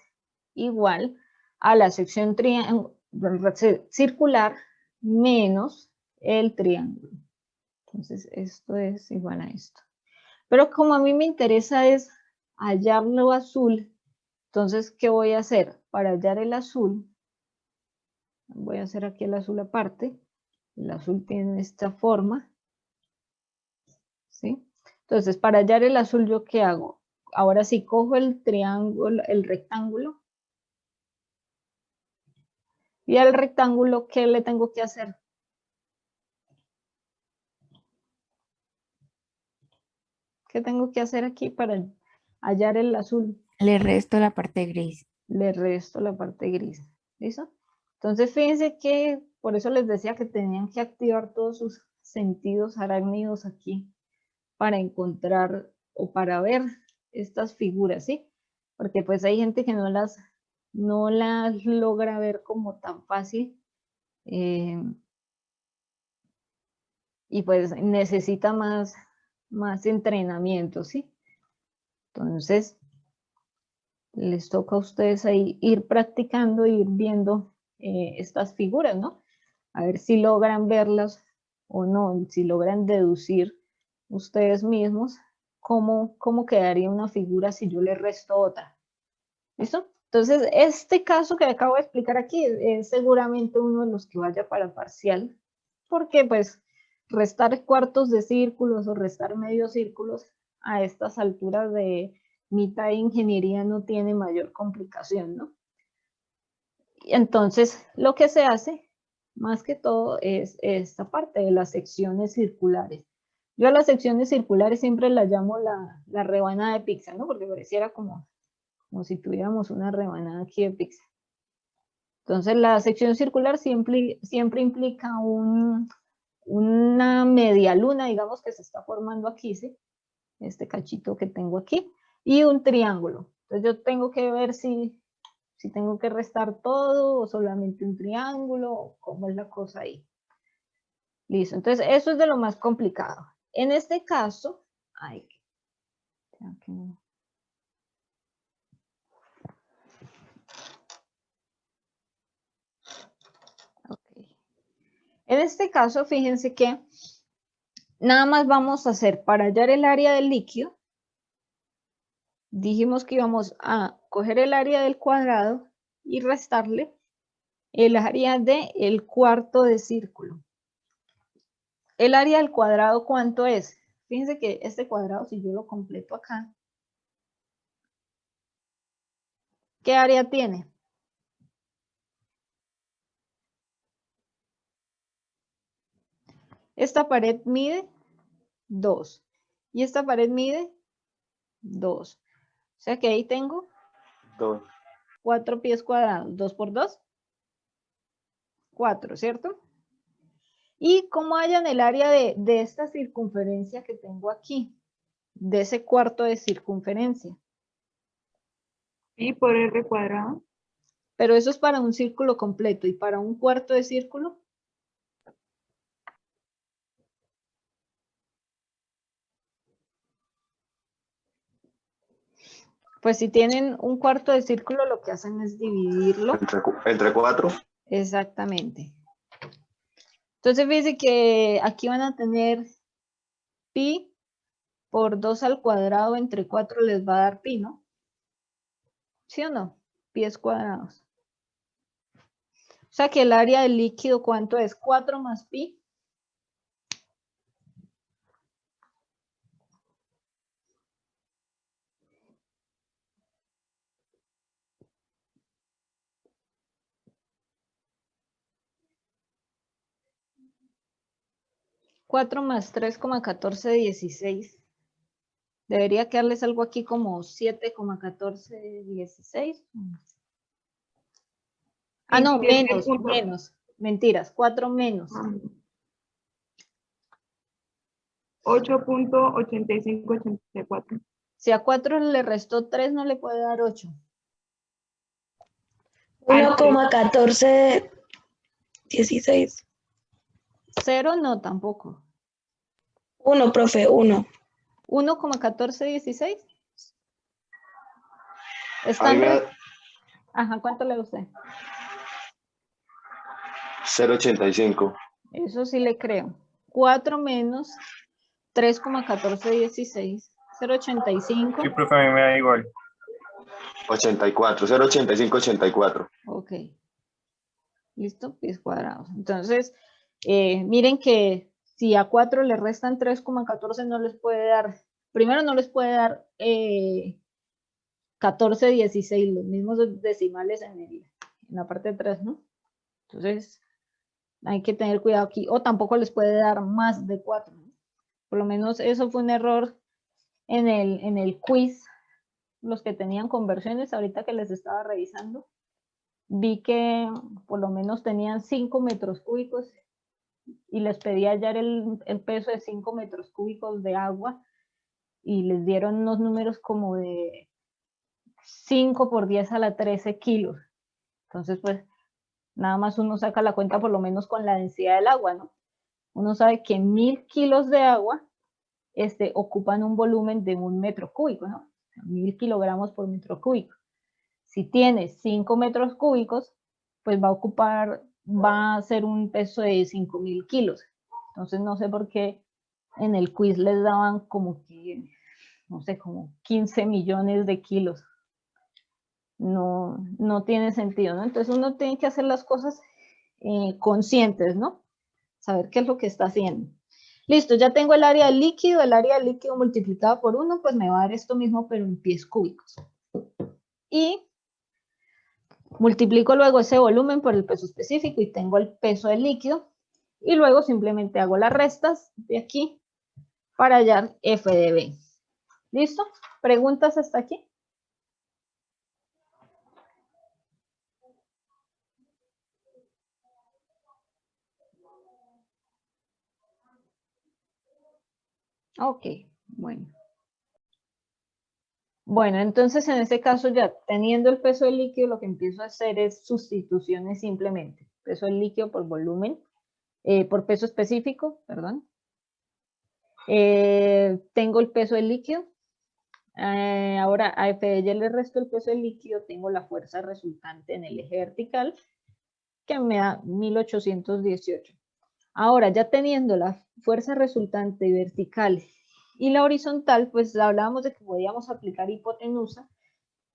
Speaker 1: igual a la sección circular menos el triángulo. Entonces esto es igual a esto. Pero como a mí me interesa es hallar lo azul, entonces, ¿qué voy a hacer? Para hallar el azul, voy a hacer aquí el azul aparte. El azul tiene esta forma, ¿sí? Entonces, para hallar el azul, ¿yo qué hago? Ahora sí, cojo el triángulo, el rectángulo, Y al rectángulo, ¿qué le tengo que hacer? ¿Qué tengo que hacer aquí para hallar el azul?
Speaker 4: Le resto la parte gris.
Speaker 1: Le resto la parte gris. ¿Listo? Entonces, fíjense que por eso les decía que tenían que activar todos sus sentidos arácnidos aquí para encontrar o para ver estas figuras, ¿sí? Porque pues hay gente que no las logra ver como tan fácil y pues necesita más entrenamiento, ¿sí? Entonces, les toca a ustedes ahí ir practicando, ir viendo estas figuras, ¿no? A ver si logran verlas o no, si logran deducir ustedes mismos cómo quedaría una figura si yo le resto otra. ¿Listo? Entonces, este caso que acabo de explicar aquí es seguramente uno de los que vaya para parcial, porque pues restar cuartos de círculos o restar medios círculos a estas alturas de mitad de ingeniería no tiene mayor complicación, ¿no? Entonces, lo que se hace, más que todo, es esta parte de las secciones circulares. Yo a las secciones circulares siempre las llamo la rebanada de pizza, ¿no? Porque pareciera como si tuviéramos una rebanada aquí de pizza. Entonces, la sección circular siempre implica una media luna, digamos, que se está formando aquí, ¿sí? Este cachito que tengo aquí, y un triángulo. Entonces, yo tengo que ver si tengo que restar todo o solamente un triángulo, o cómo es la cosa ahí. Listo, entonces eso es de lo más complicado. En este caso, en este caso, fíjense que nada más vamos a hacer para hallar el área del líquido. Dijimos que íbamos a coger el área del cuadrado y restarle el área del cuarto de círculo. El área del cuadrado, ¿cuánto es? Fíjense que este cuadrado, si yo lo completo acá, ¿qué área tiene? Esta pared mide 2 y esta pared mide 2. O sea que ahí tengo 4 pies cuadrados. 2 por 2, 4, ¿cierto? ¿Y cómo hallan el área de esta circunferencia que tengo aquí? De ese cuarto de circunferencia.
Speaker 6: Pi por R cuadrado.
Speaker 1: Pero eso es para un círculo completo. ¿Y para un cuarto de círculo? Pues si tienen un cuarto de círculo, lo que hacen es dividirlo.
Speaker 5: Entre 4.
Speaker 1: Exactamente. Entonces fíjense que aquí van a tener pi por 2 al cuadrado entre 4 les va a dar pi, ¿no? ¿Sí o no? Pies cuadrados. O sea que el área del líquido, ¿cuánto es? 4 más pi. Cuatro más 3,1416. Debería quedarles algo aquí como 7,1416. Ah, no, menos. Mentiras, 4 menos.
Speaker 6: 8.8584.
Speaker 1: Si a 4 le restó 3, no le puede dar 8.
Speaker 7: 1,1416.
Speaker 1: 0 no, tampoco.
Speaker 7: 1, profe, 1.
Speaker 1: 1,1416.
Speaker 5: Ahí me da
Speaker 1: Ajá, ¿cuánto le da usted?
Speaker 5: 0,85.
Speaker 1: Eso sí le creo. 4 menos 3,1416. 0,85.
Speaker 3: Sí, profe, a mí me da igual.
Speaker 5: 84. 0,85, 84.
Speaker 1: Ok. ¿Listo? Pies cuadrados. Entonces, miren que si a 4 le restan 3,14 no les puede dar, primero no les puede dar 14,16, los mismos decimales en la parte de 3, ¿no? Entonces, hay que tener cuidado aquí, o tampoco les puede dar más de 4, ¿no? Por lo menos eso fue un error en el quiz, los que tenían conversiones, ahorita que les estaba revisando, vi que por lo menos tenían 5 metros cúbicos y les pedí hallar el peso de 5 metros cúbicos de agua y les dieron unos números como de 5 por 10 a la 13 kilos. Entonces, pues, nada más uno saca la cuenta por lo menos con la densidad del agua, ¿no? Uno sabe que 1000 kilos de agua ocupan un volumen de 1 metro cúbico, ¿no? 1000 kilogramos por metro cúbico. Si tiene 5 metros cúbicos, pues va a ser un peso de 5000 kilos. Entonces no sé por qué en el quiz les daban como que, no sé, como 15 millones de kilos. No tiene sentido, ¿no? Entonces uno tiene que hacer las cosas conscientes, ¿no? Saber qué es lo que está haciendo. Listo, ya tengo el área del líquido multiplicado por 1, pues me va a dar esto mismo, pero en pies cúbicos. Y multiplico luego ese volumen por el peso específico y tengo el peso del líquido. Y luego simplemente hago las restas de aquí para hallar F de B. ¿Listo? ¿Preguntas hasta aquí? Ok, bueno. Bueno, entonces en este caso ya teniendo el peso del líquido, lo que empiezo a hacer es sustituciones simplemente. Peso del líquido por volumen, por peso específico, perdón. Tengo el peso del líquido. Ahora a F de Y le resto el peso del líquido, tengo la fuerza resultante en el eje vertical, que me da 1818. Ahora, ya teniendo la fuerza resultante vertical y la horizontal, pues hablábamos de que podíamos aplicar hipotenusa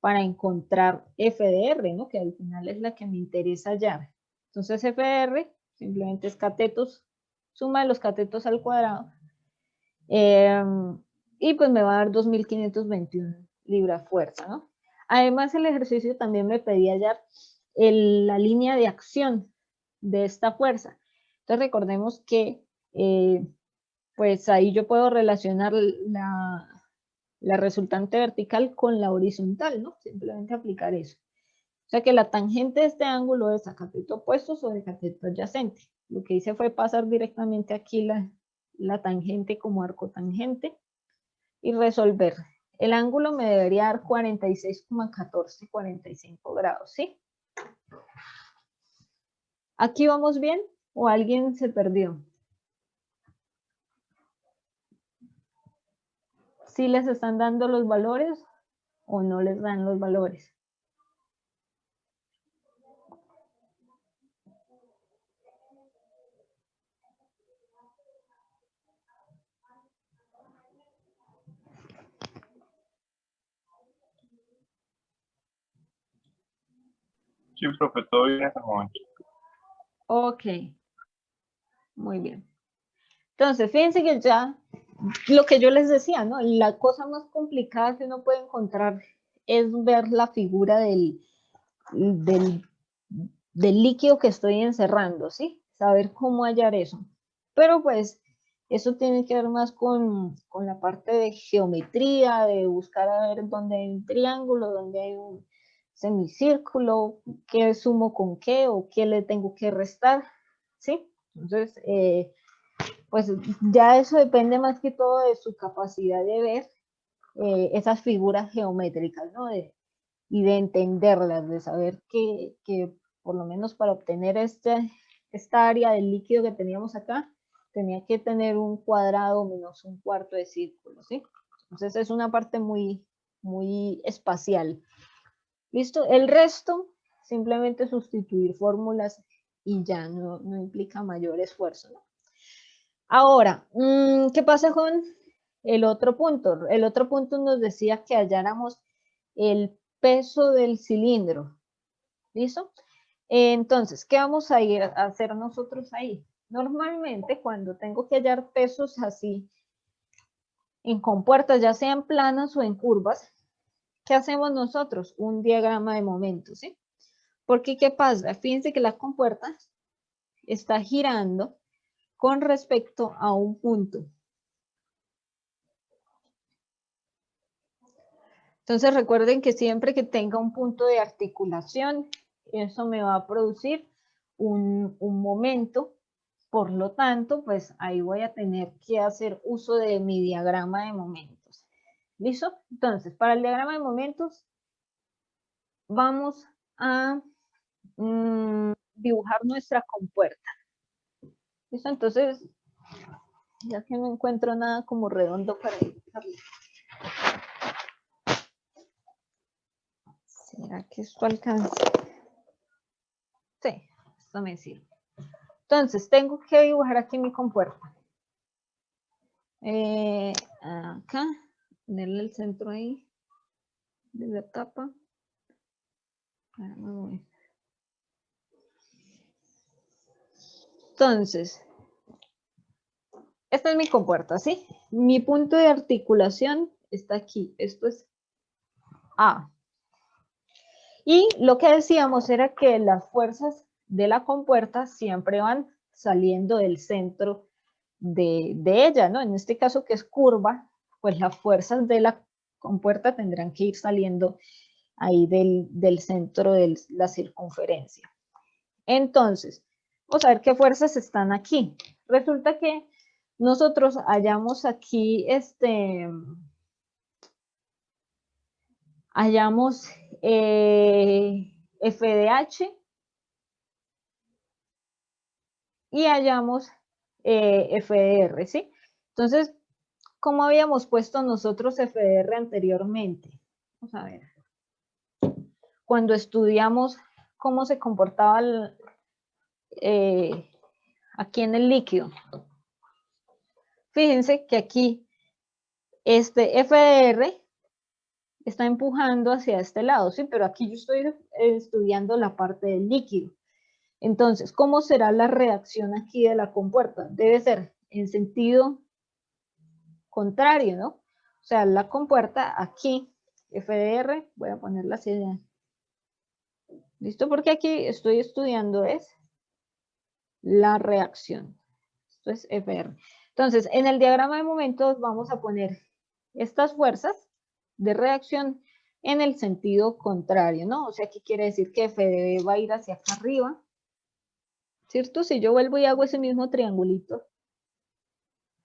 Speaker 1: para encontrar F de R, ¿no? Que al final es la que me interesa hallar. Entonces F de R simplemente es catetos, suma de los catetos al cuadrado. Y pues me va a dar 2521 libras fuerza, ¿no? Además el ejercicio también me pedía hallar la línea de acción de esta fuerza. Entonces recordemos que pues ahí yo puedo relacionar la resultante vertical con la horizontal, ¿no? Simplemente aplicar eso. O sea que la tangente de este ángulo es a cateto opuesto sobre cateto adyacente. Lo que hice fue pasar directamente aquí la tangente como arco tangente y resolver. El ángulo me debería dar 46,14, 45 grados, ¿sí? ¿Aquí vamos bien o alguien se perdió? ¿Sí les están dando los valores o no les dan los valores?
Speaker 8: Sí, profe, todo bien hasta el momento.
Speaker 1: Ok, muy bien. Entonces, fíjense que ya, lo que yo les decía, ¿no? La cosa más complicada que uno puede encontrar es ver la figura del líquido que estoy encerrando, ¿sí? Saber cómo hallar eso. Pero pues, eso tiene que ver más con la parte de geometría, de buscar a ver dónde hay un triángulo, dónde hay un semicírculo, qué sumo con qué o qué le tengo que restar, ¿sí? Entonces, pues ya eso depende más que todo de su capacidad de ver esas figuras geométricas, ¿no? Y de entenderlas, de saber que por lo menos para obtener esta área del líquido que teníamos acá, tenía que tener un cuadrado menos un cuarto de círculo, ¿sí? Entonces es una parte muy, muy espacial. ¿Listo? El resto, simplemente sustituir fórmulas y ya no implica mayor esfuerzo, ¿no? Ahora, ¿qué pasa con el otro punto? El otro punto nos decía que halláramos el peso del cilindro. ¿Listo? Entonces, ¿qué vamos a ir a hacer nosotros ahí? Normalmente, cuando tengo que hallar pesos así, en compuertas, ya sean planas o en curvas, ¿qué hacemos nosotros? Un diagrama de momentos, ¿sí? Porque, ¿qué pasa? Fíjense que la compuerta está girando con respecto a un punto. Entonces recuerden que siempre que tenga un punto de articulación, eso me va a producir un momento. Por lo tanto, pues ahí voy a tener que hacer uso de mi diagrama de momentos. ¿Listo? Entonces, para el diagrama de momentos, vamos a dibujar nuestra compuerta. ¿Listo? Entonces, ya que no encuentro nada como redondo para dibujarlo. ¿Será que esto alcanza? Sí, esto me sirve. Entonces, tengo que dibujar aquí mi compuerta. Acá, ponerle el centro ahí de la tapa. Entonces, esta es mi compuerta, ¿sí? Mi punto de articulación está aquí. Esto es A. Y lo que decíamos era que las fuerzas de la compuerta siempre van saliendo del centro de ella, ¿no? En este caso que es curva, pues las fuerzas de la compuerta tendrán que ir saliendo ahí del centro de la circunferencia. Entonces, vamos a ver qué fuerzas están aquí. Resulta que nosotros hallamos aquí hallamos FDH y hallamos FDR, ¿sí? Entonces, ¿cómo habíamos puesto nosotros FDR anteriormente? Vamos a ver. Cuando estudiamos cómo se comportaba aquí en el líquido. Fíjense que aquí este FDR está empujando hacia este lado, ¿sí? Pero aquí yo estoy estudiando la parte del líquido. Entonces, ¿cómo será la reacción aquí de la compuerta? Debe ser en sentido contrario, ¿no? O sea, la compuerta aquí, FDR, voy a ponerla así. ¿Listo? Porque aquí estoy estudiando es la reacción. Esto es FR. Entonces, en el diagrama de momentos vamos a poner estas fuerzas de reacción en el sentido contrario, ¿no? O sea, ¿qué quiere decir? Que FDB va a ir hacia acá arriba, ¿cierto? Si yo vuelvo y hago ese mismo triangulito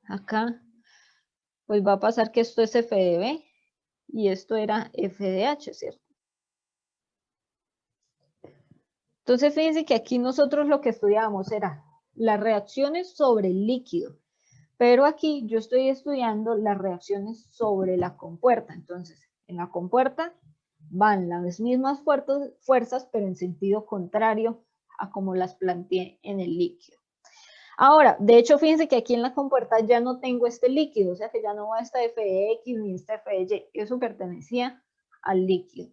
Speaker 1: acá, pues va a pasar que esto es FDB y esto era FDH, ¿cierto? Entonces, fíjense que aquí nosotros lo que estudiábamos era las reacciones sobre el líquido, pero aquí yo estoy estudiando las reacciones sobre la compuerta. Entonces, en la compuerta van las mismas fuerzas, pero en sentido contrario a como las planteé en el líquido. Ahora, de hecho, fíjense que aquí en la compuerta ya no tengo este líquido, o sea que ya no va esta FX ni esta FY, eso pertenecía al líquido.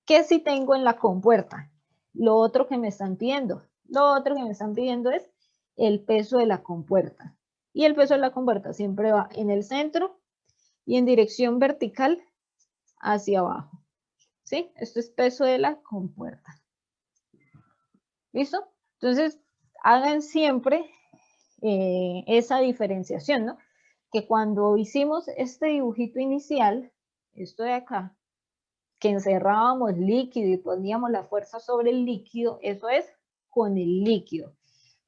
Speaker 1: ¿Qué sí tengo en la compuerta? Lo otro que me están pidiendo. Lo otro que me están pidiendo es el peso de la compuerta. Y el peso de la compuerta siempre va en el centro y en dirección vertical hacia abajo. ¿Sí? Esto es peso de la compuerta. ¿Listo? Entonces, hagan siempre esa diferenciación, ¿no? Que cuando hicimos este dibujito inicial, esto de acá, que encerrábamos líquido y poníamos la fuerza sobre el líquido, eso es con el líquido.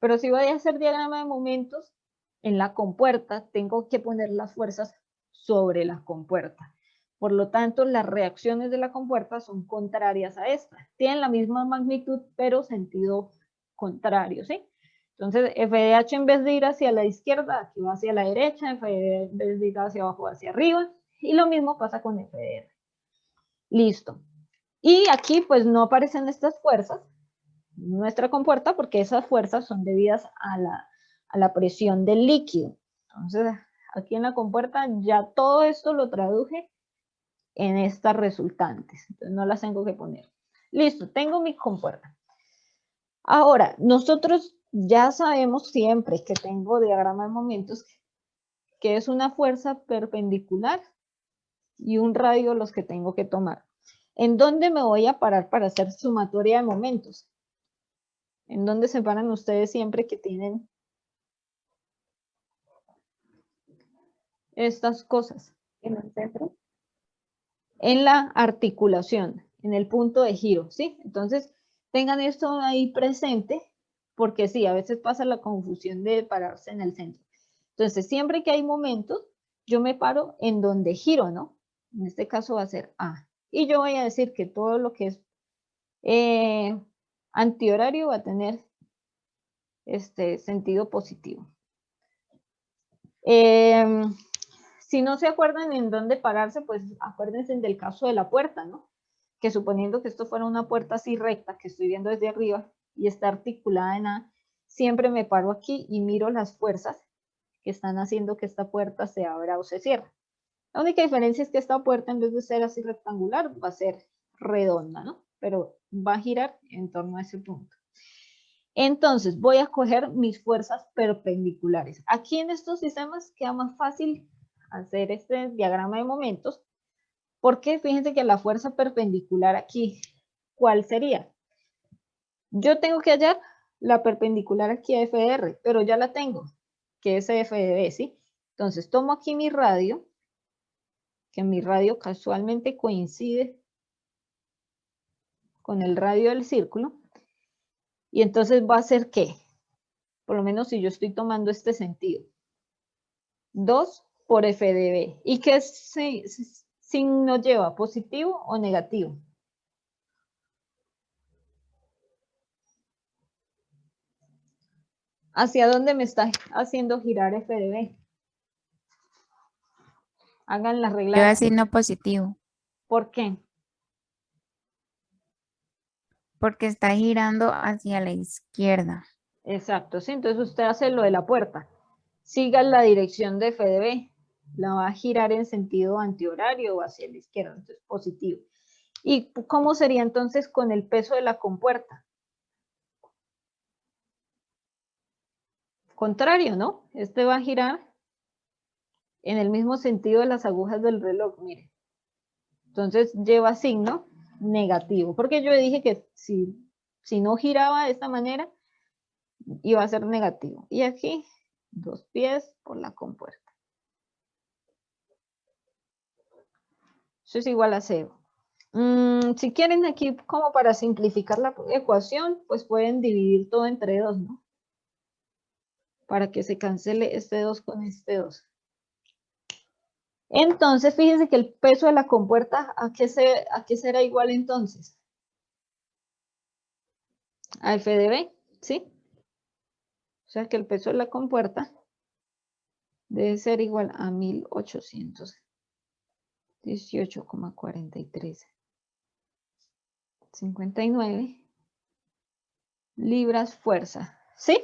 Speaker 1: Pero si voy a hacer diagrama de momentos, en la compuerta tengo que poner las fuerzas sobre la compuerta. Por lo tanto, las reacciones de la compuerta son contrarias a esta. Tienen la misma magnitud, pero sentido contrario, ¿sí? Entonces, FDH en vez de ir hacia la izquierda, aquí va hacia la derecha, FDH en vez de ir hacia abajo, hacia arriba. Y lo mismo pasa con FDR. Listo. Y aquí pues no aparecen estas fuerzas, nuestra compuerta, porque esas fuerzas son debidas a la presión del líquido. Entonces, aquí en la compuerta ya todo esto lo traduje en estas resultantes. Entonces no las tengo que poner. Listo, tengo mi compuerta. Ahora, nosotros ya sabemos siempre que tengo diagrama de momentos que es una fuerza perpendicular y un radio los que tengo que tomar. ¿En dónde me voy a parar para hacer sumatoria de momentos? ¿En dónde se paran ustedes siempre que tienen estas cosas?
Speaker 6: En el centro.
Speaker 1: En la articulación, en el punto de giro, ¿sí? Entonces, tengan esto ahí presente, porque sí, a veces pasa la confusión de pararse en el centro. Entonces, siempre que hay momentos, yo me paro en donde giro, ¿no? En este caso va a ser A. Y yo voy a decir que todo lo que es antihorario va a tener este sentido positivo. Si no se acuerdan en dónde pararse, pues acuérdense del caso de la puerta, ¿no? Que suponiendo que esto fuera una puerta así recta, que estoy viendo desde arriba y está articulada en A, siempre me paro aquí y miro las fuerzas que están haciendo que esta puerta se abra o se cierre. La única diferencia es que esta puerta, en vez de ser así rectangular, va a ser redonda, ¿no? Pero va a girar en torno a ese punto. Entonces, voy a coger mis fuerzas perpendiculares. Aquí en estos sistemas queda más fácil hacer este diagrama de momentos, porque fíjense que la fuerza perpendicular aquí, ¿cuál sería? Yo tengo que hallar la perpendicular aquí a FR, pero ya la tengo, que es FDB, ¿sí? Entonces, tomo aquí mi radio, que mi radio casualmente coincide con el radio del círculo, y entonces va a ser ¿qué? Por lo menos si yo estoy tomando este sentido. 2 por FDB. ¿Y qué signo lleva? ¿Positivo o negativo? ¿Hacia dónde me está haciendo girar FDB? Hagan la regla.
Speaker 4: Lleva signo positivo,
Speaker 1: ¿Por qué?
Speaker 4: porque está girando hacia la izquierda.
Speaker 1: Exacto, sí. Entonces usted hace lo de la puerta. Siga la dirección de FDB. La va a girar en sentido antihorario o hacia la izquierda. Entonces positivo. ¿Y cómo sería entonces con el peso de la compuerta? Contrario, ¿no? Este va a girar en el mismo sentido de las agujas del reloj, mire. Entonces lleva signo negativo, porque yo dije que si no giraba de esta manera, iba a ser negativo. Y aquí, 2 pies por la compuerta. Eso es igual a 0. Si quieren aquí, como para simplificar la ecuación, pues pueden dividir todo entre 2, ¿no? Para que se cancele este 2 con este 2. Entonces, fíjense que el peso de la compuerta, ¿a qué será igual entonces? A FDB, ¿sí? O sea que el peso de la compuerta debe ser igual a 1818,4359 libras fuerza, ¿sí?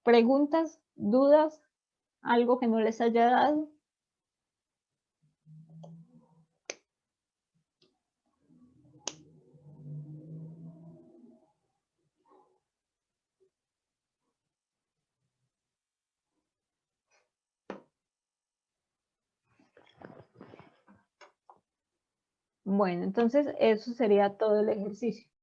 Speaker 1: ¿Preguntas, dudas, algo que no les haya dado? Bueno, entonces eso sería todo el ejercicio.